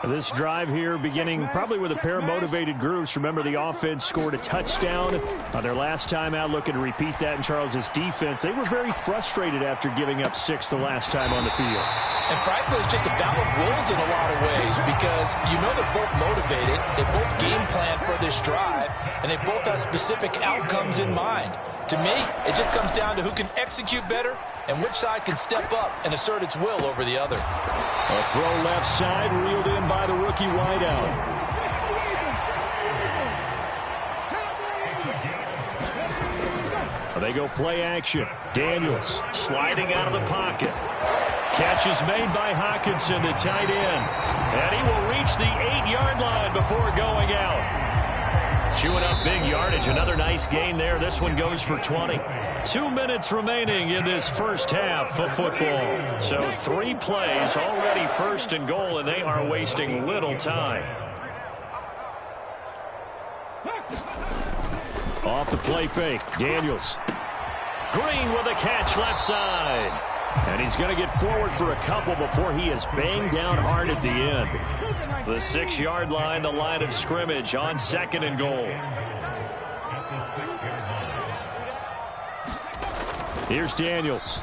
This drive here beginning probably with a pair of motivated groups. Remember, the offense scored a touchdown on their last time out, looking to repeat that in Charles's defense. They were very frustrated after giving up 6 the last time on the field. And frankly, it's just a battle of wills in a lot of ways because you know they're both motivated, they both game plan for this drive, and they both have specific outcomes in mind. To me, it just comes down to who can execute better and which side can step up and assert its will over the other. A throw left side, reeled in by the rookie wideout. They go play action. Daniels sliding out of the pocket. Catch is made by Hockenson, the tight end. And he will reach the 8-yard line before going out. Chewing up big yardage. Another nice gain there. This one goes for 20. 2 minutes remaining in this first half of football. So 3 plays, already 1st and goal, and they are wasting little time. Off the play fake. Daniels. Green with a catch left side. And he's going to get forward for a couple before he is banged down hard at the end. The 6-yard line, the line of scrimmage on 2nd and goal. Here's Daniels.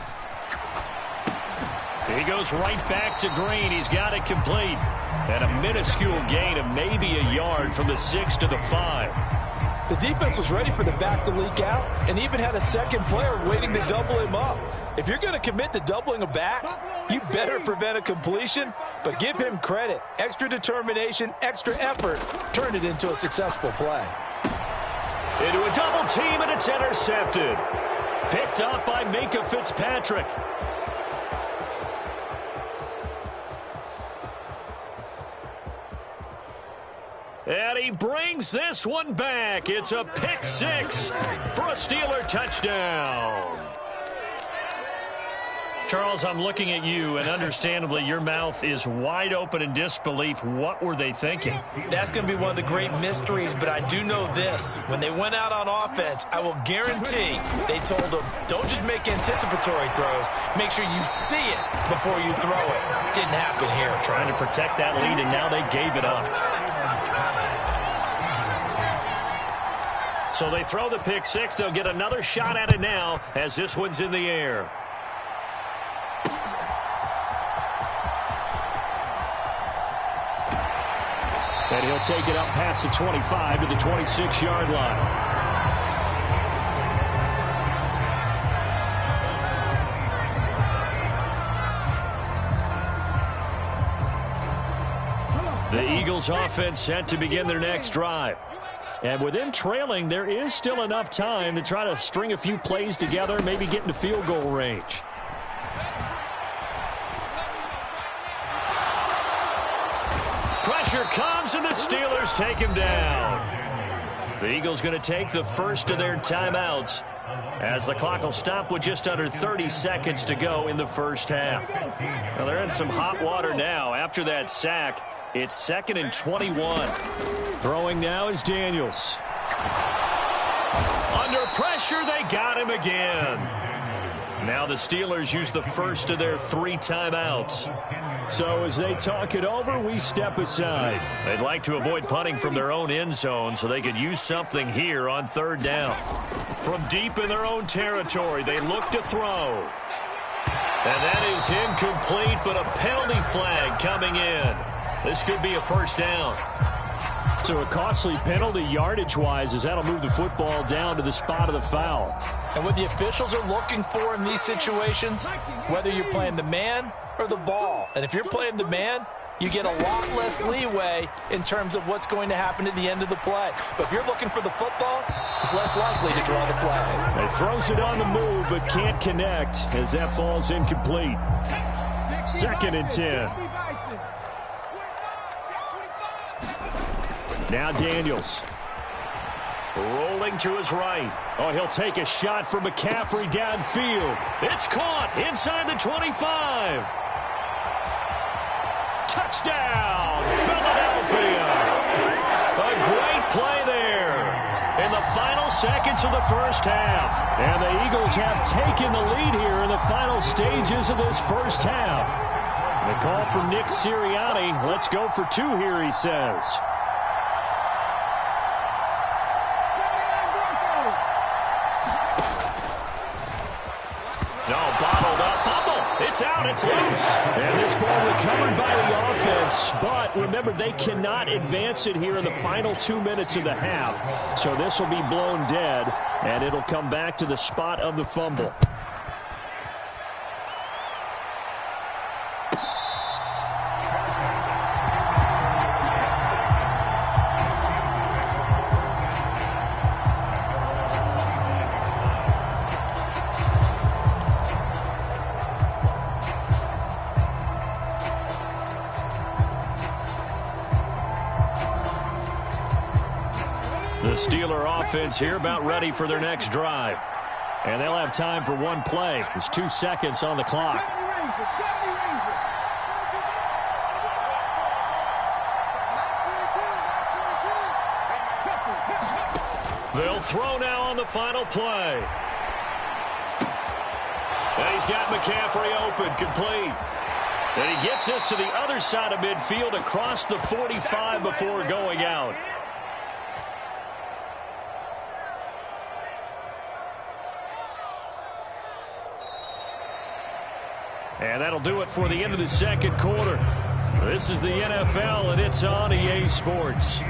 He goes right back to Green. He's got it complete. And a minuscule gain of maybe a yard from the 6 to the 5. The defense was ready for the back to leak out and even had a second player waiting to double him up. If you're going to commit to doubling a back, you better prevent a completion, but give him credit. Extra determination, extra effort, turn it into a successful play. Into a double team, and it's intercepted. Picked up by Minka Fitzpatrick. And he brings this one back. It's a pick 6 for a Steeler touchdown. Charles, I'm looking at you, and understandably, your mouth is wide open in disbelief. What were they thinking? That's going to be one of the great mysteries, but I do know this. When they went out on offense, I will guarantee they told them, don't just make anticipatory throws. Make sure you see it before you throw it. Didn't happen here. Trying to protect that lead, and now they gave it up. So they throw the pick 6. They'll get another shot at it now as this one's in the air. And he'll take it up past the 25 to the 26-yard line. The Eagles offense set to begin their next drive. And with them trailing, there is still enough time to try to string a few plays together, maybe get into field goal range. Pressure comes, and the Steelers take him down. The Eagles going to take the first of their timeouts as the clock will stop with just under 30 seconds to go in the first half. Well, they're in some hot water now. After that sack, it's 2nd and 21. Throwing now is Daniels. Under pressure, they got him again. Now the Steelers use the first of their 3 timeouts. So as they talk it over, we step aside. They'd like to avoid punting from their own end zone so they could use something here on 3rd down. From deep in their own territory, they look to throw. And that is incomplete, but a penalty flag coming in. This could be a first down. So a costly penalty yardage-wise as that'll move the football down to the spot of the foul. And what the officials are looking for in these situations, whether you're playing the man or the ball. And if you're playing the man, you get a lot less leeway in terms of what's going to happen at the end of the play. But if you're looking for the football, it's less likely to draw the flag. He throws it on the move but can't connect as that falls incomplete. 2nd and 10. Now Daniels. Rolling to his right. Oh, he'll take a shot from McCaffrey downfield. It's caught inside the 25. Touchdown, Philadelphia. A great play there in the final seconds of the first half. And the Eagles have taken the lead here in the final stages of this first half. The call from Nick Sirianni. Let's go for 2 here, he says. No, bottled up. Fumble. It's out. It's loose. And this ball recovered by the offense. But remember, they cannot advance it here in the final 2 minutes of the half. So this will be blown dead, and it'll come back to the spot of the fumble. The Steeler offense here about ready for their next drive. And they'll have time for 1 play. There's 2 seconds on the clock. They'll throw now on the final play. And he's got McCaffrey open, complete. And he gets this to the other side of midfield across the 45 before going out. And that'll do it for the end of the second quarter. This is the NFL, and it's on EA Sports.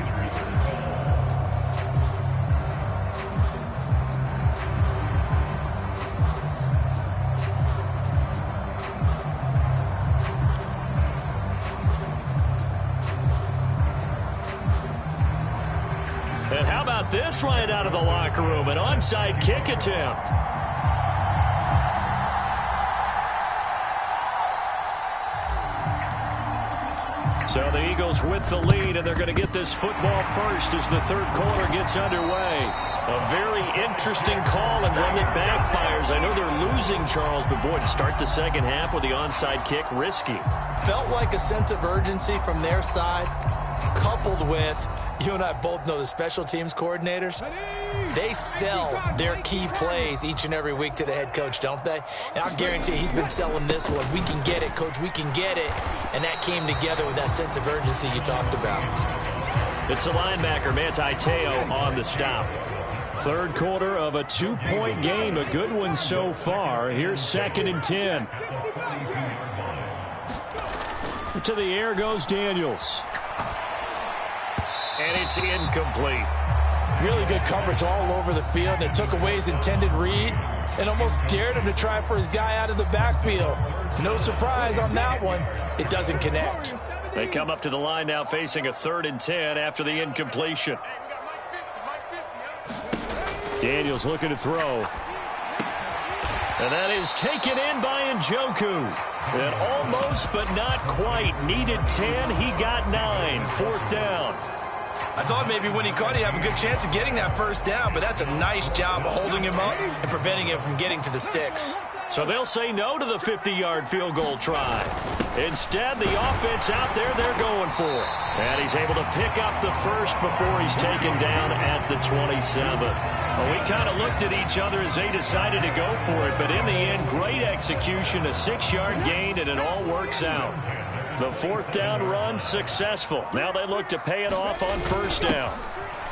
And how about this right out of the locker room? An onside kick attempt. So the Eagles with the lead, and they're going to get this football first as the third quarter gets underway. A very interesting call and one that backfires. I know they're losing, Charles, but boy, to start the second half with the onside kick, risky. Felt like a sense of urgency from their side, coupled with, you and I both know the special teams coordinators. They sell their key plays each and every week to the head coach, don't they? And I'll guarantee he's been selling this one. We can get it, coach, we can get it. And that came together with that sense of urgency you talked about. It's a linebacker, Manti Te'o, on the stop. Third quarter of a 2-point game, a good one so far. Here's 2nd and 10. To the air goes Daniels. And it's incomplete. Really good coverage all over the field. It took away his intended read and almost dared him to try for his guy out of the backfield. No surprise on that one. It doesn't connect. They come up to the line now facing a 3rd and 10 after the incompletion. Daniels looking to throw. And that is taken in by Njoku. And almost but not quite. Needed 10. He got 9. 4th down. I thought maybe when he caught it, he'd have a good chance of getting that first down, but that's a nice job of holding him up and preventing him from getting to the sticks. So they'll say no to the 50-yard field goal try. Instead, the offense out there, they're going for it. And he's able to pick up the first before he's taken down at the 27. Well, we kind of looked at each other as they decided to go for it, but in the end, great execution, a 6-yard gain, and it all works out. The 4th down run successful. Now they look to pay it off on 1st down.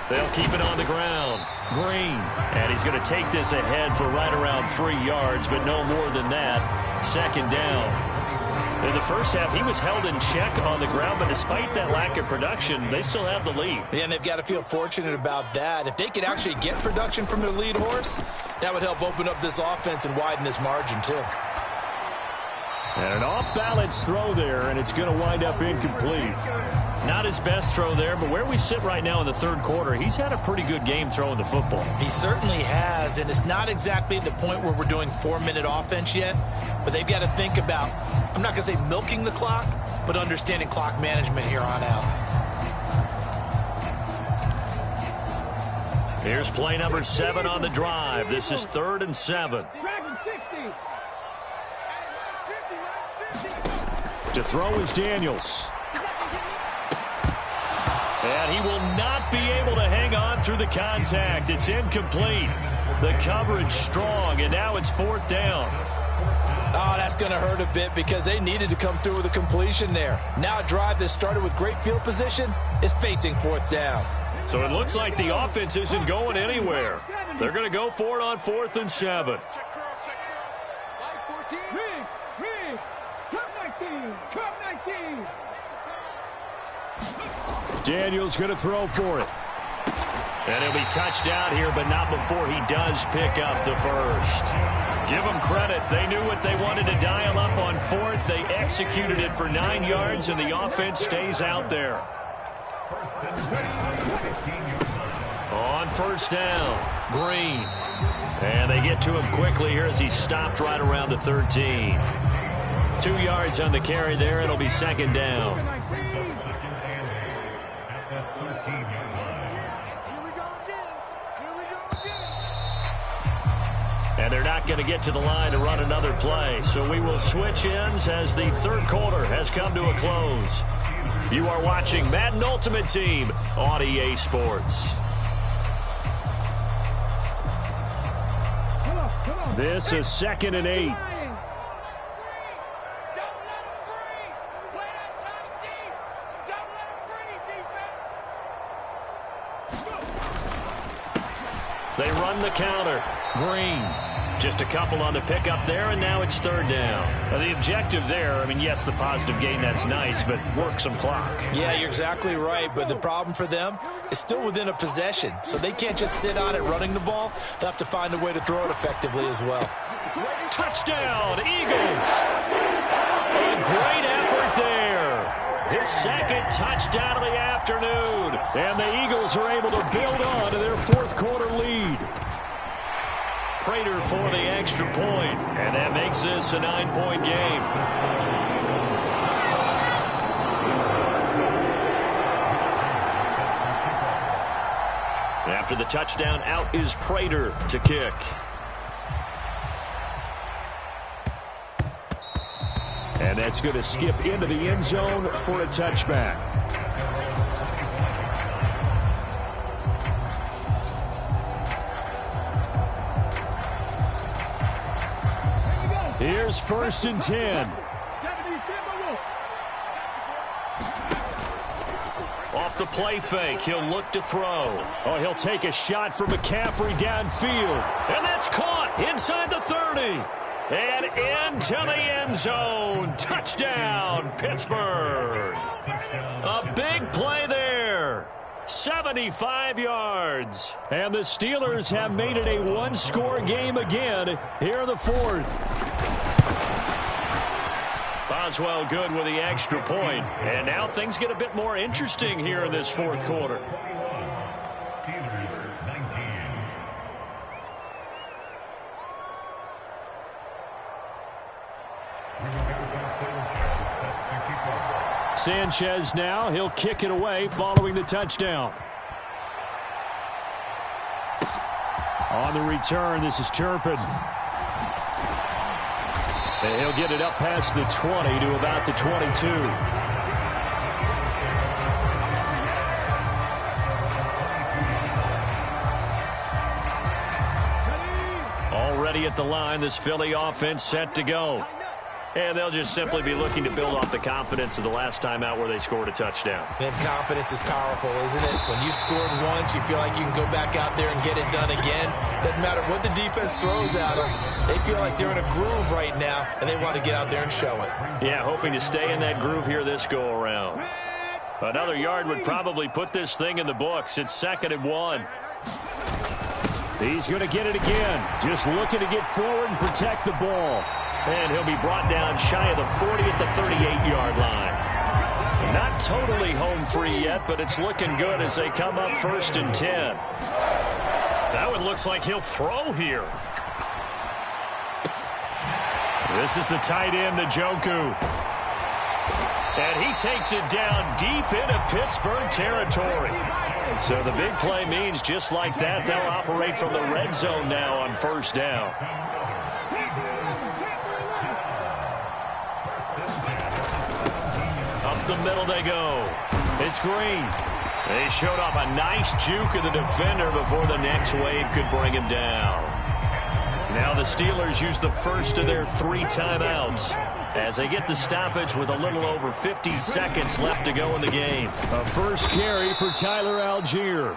They'll keep it on the ground. Green. And he's going to take this ahead for right around 3 yards, but no more than that. 2nd down. In the first half, he was held in check on the ground, but despite that lack of production, they still have the lead. Yeah, and they've got to feel fortunate about that. If they could actually get production from their lead horse, that would help open up this offense and widen this margin, too. And an off-balance throw there, and it's going to wind up incomplete. Not his best throw there, but where we sit right now in the third quarter, he's had a pretty good game throwing the football. He certainly has, and it's not exactly the point where we're doing 4-minute offense yet, but they've got to think about, I'm not going to say milking the clock, but understanding clock management here on out. Here's play number 7 on the drive. This is 3rd and 7. To throw is Daniels. And he will not be able to hang on through the contact. It's incomplete. The coverage strong, and now it's 4th down. Oh, that's going to hurt a bit because they needed to come through with a completion there. Now a drive that started with great field position is facing 4th down. So it looks like the offense isn't going anywhere. They're going to go for it on 4th and 7. Daniels going to throw for it. And he'll be touched down here, but not before he does pick up the first. Give them credit. They knew what they wanted to dial up on 4th. They executed it for 9 yards, and the offense stays out there. On 1st down, Green. And they get to him quickly here as he stopped right around the 13. 2 yards on the carry there. It'll be 2nd down. And they're not going to get to the line to run another play. So we will switch ends as the third quarter has come to a close. You are watching Madden Ultimate Team on EA Sports. This is 2nd and 8. They run the counter. Green. Just a couple on the pickup there, and now it's third down. The objective there, I mean, yes, the positive gain, that's nice, but work some clock. Yeah, you're exactly right, but the problem for them is still within a possession, so they can't just sit on it running the ball. They'll have to find a way to throw it effectively as well. Touchdown, Eagles! A great effort there. His second touchdown of the afternoon, and the Eagles are able to build on to their fourth quarter lead. Prater for the extra point, and that makes this a 9-point game. After the touchdown, out is Prater to kick. And that's going to skip into the end zone for a touchback. Here's 1st and 10. Off the play fake, he'll look to throw. Oh, he'll take a shot from McCaffrey downfield. And that's caught inside the 30. And into the end zone. Touchdown, Pittsburgh. A big play there. 75 yards. And the Steelers have made it a one-score game again here in the fourth. Boswell good with the extra point. And now things get a bit more interesting here in this fourth quarter. Sanchez now, he'll kick it away following the touchdown. On the return, this is Turpin. And he'll get it up past the 20 to about the 22. Already at the line, this Philly offense set to go. And they'll just simply be looking to build off the confidence of the last time out where they scored a touchdown. And confidence is powerful, isn't it? When you scored once, you feel like you can go back out there and get it done again. Doesn't matter what the defense throws at them. They feel like they're in a groove right now, and they want to get out there and show it. Yeah, hoping to stay in that groove here this go-around. Another yard would probably put this thing in the books. It's 2nd and 1. He's going to get it again. Just looking to get forward and protect the ball. And he'll be brought down shy of the 40 at the 38-yard line. Not totally home free yet, but it's looking good as they come up 1st and 10. That one looks like he'll throw here. This is the tight end, Njoku. And he takes it down deep into Pittsburgh territory. So the big play means just like that, they'll operate from the red zone now on 1st down. Up the middle they go. It's Green. They showed off a nice juke of the defender before the next wave could bring him down. Now the Steelers use the first of their 3 timeouts as they get the stoppage with a little over 50 seconds left to go in the game. A first carry for Tyler Algier.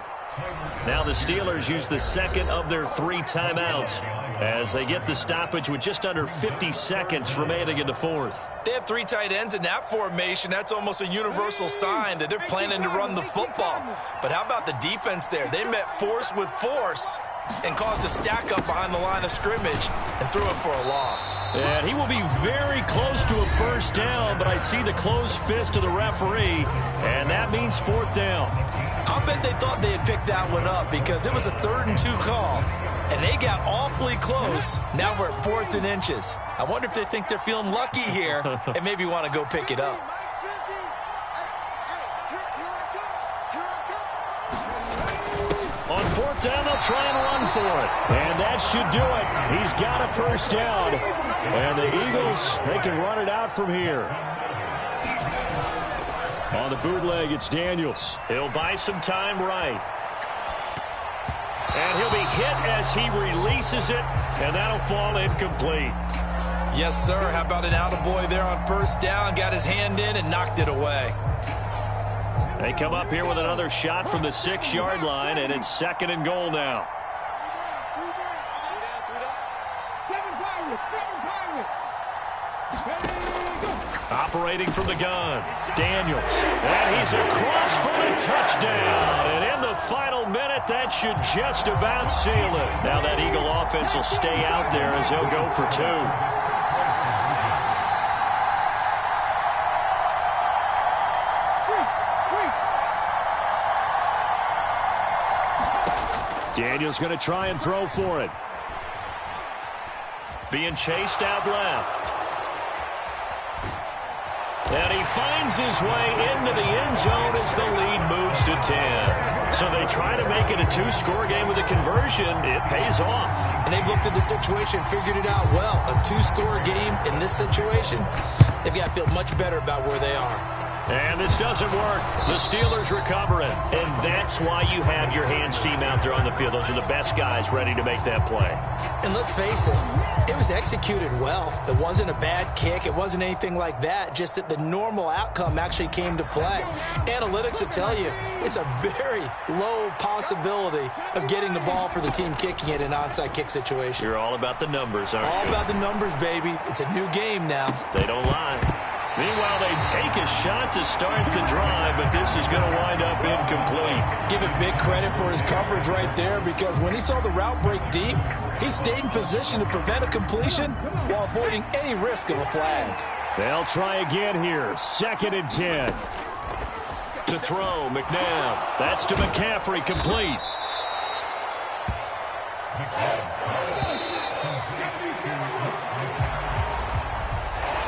Now the Steelers use the second of their 3 timeouts as they get the stoppage with just under 50 seconds remaining in the fourth. They have 3 tight ends in that formation. That's almost a universal sign that they're planning to run the football. But how about the defense there? They met force with force and caused a stack up behind the line of scrimmage and threw it for a loss. And he will be very close to a 1st down, but I see the closed fist of the referee, and that means 4th down. I'll bet they thought they had picked that one up because it was a 3rd and 2 call, and they got awfully close. Now we're at 4th and inches. I wonder if they think they're feeling lucky here and maybe want to go pick it up. On 4th down, they'll try and run for it. And that should do it. He's got a 1st down. And the Eagles, they can run it out from here. On the bootleg, it's Daniels. He'll buy some time right. And he'll be hit as he releases it, and that'll fall incomplete. Yes, sir. How about an attaboy there on 1st down? Got his hand in and knocked it away. They come up here with another shot from the 6-yard line, and it's 2nd and goal now. Operating from the gun, Daniels. And he's across for the touchdown. And in the final minute, that should just about seal it. Now that Eagle offense will stay out there as they'll go for 2. Daniels going to try and throw for it. Being chased out left. And he finds his way into the end zone as the lead moves to 10. So they try to make it a 2-score game with a conversion. It pays off. And they've looked at the situation, figured it out well. A 2-score game in this situation, they've got to feel much better about where they are. And this doesn't work. The Steelers recover it. And that's why you have your hands team out there on the field. Those are the best guys ready to make that play. And let's face it, it was executed well. It wasn't a bad kick. It wasn't anything like that. Just that the normal outcome actually came to play. Analytics will tell you it's a very low possibility of getting the ball for the team kicking it in an onside kick situation. You're all about the numbers, aren't you? All about the numbers, baby. It's a new game now. They don't lie. Meanwhile, they take a shot to start the drive, but this is going to wind up incomplete. Give him big credit for his coverage right there, because when he saw the route break deep, he stayed in position to prevent a completion while avoiding any risk of a flag. They'll try again here. 2nd and 10. To throw, McNabb. That's to McCaffrey, complete.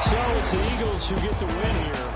So it's the Eagles who get the win here.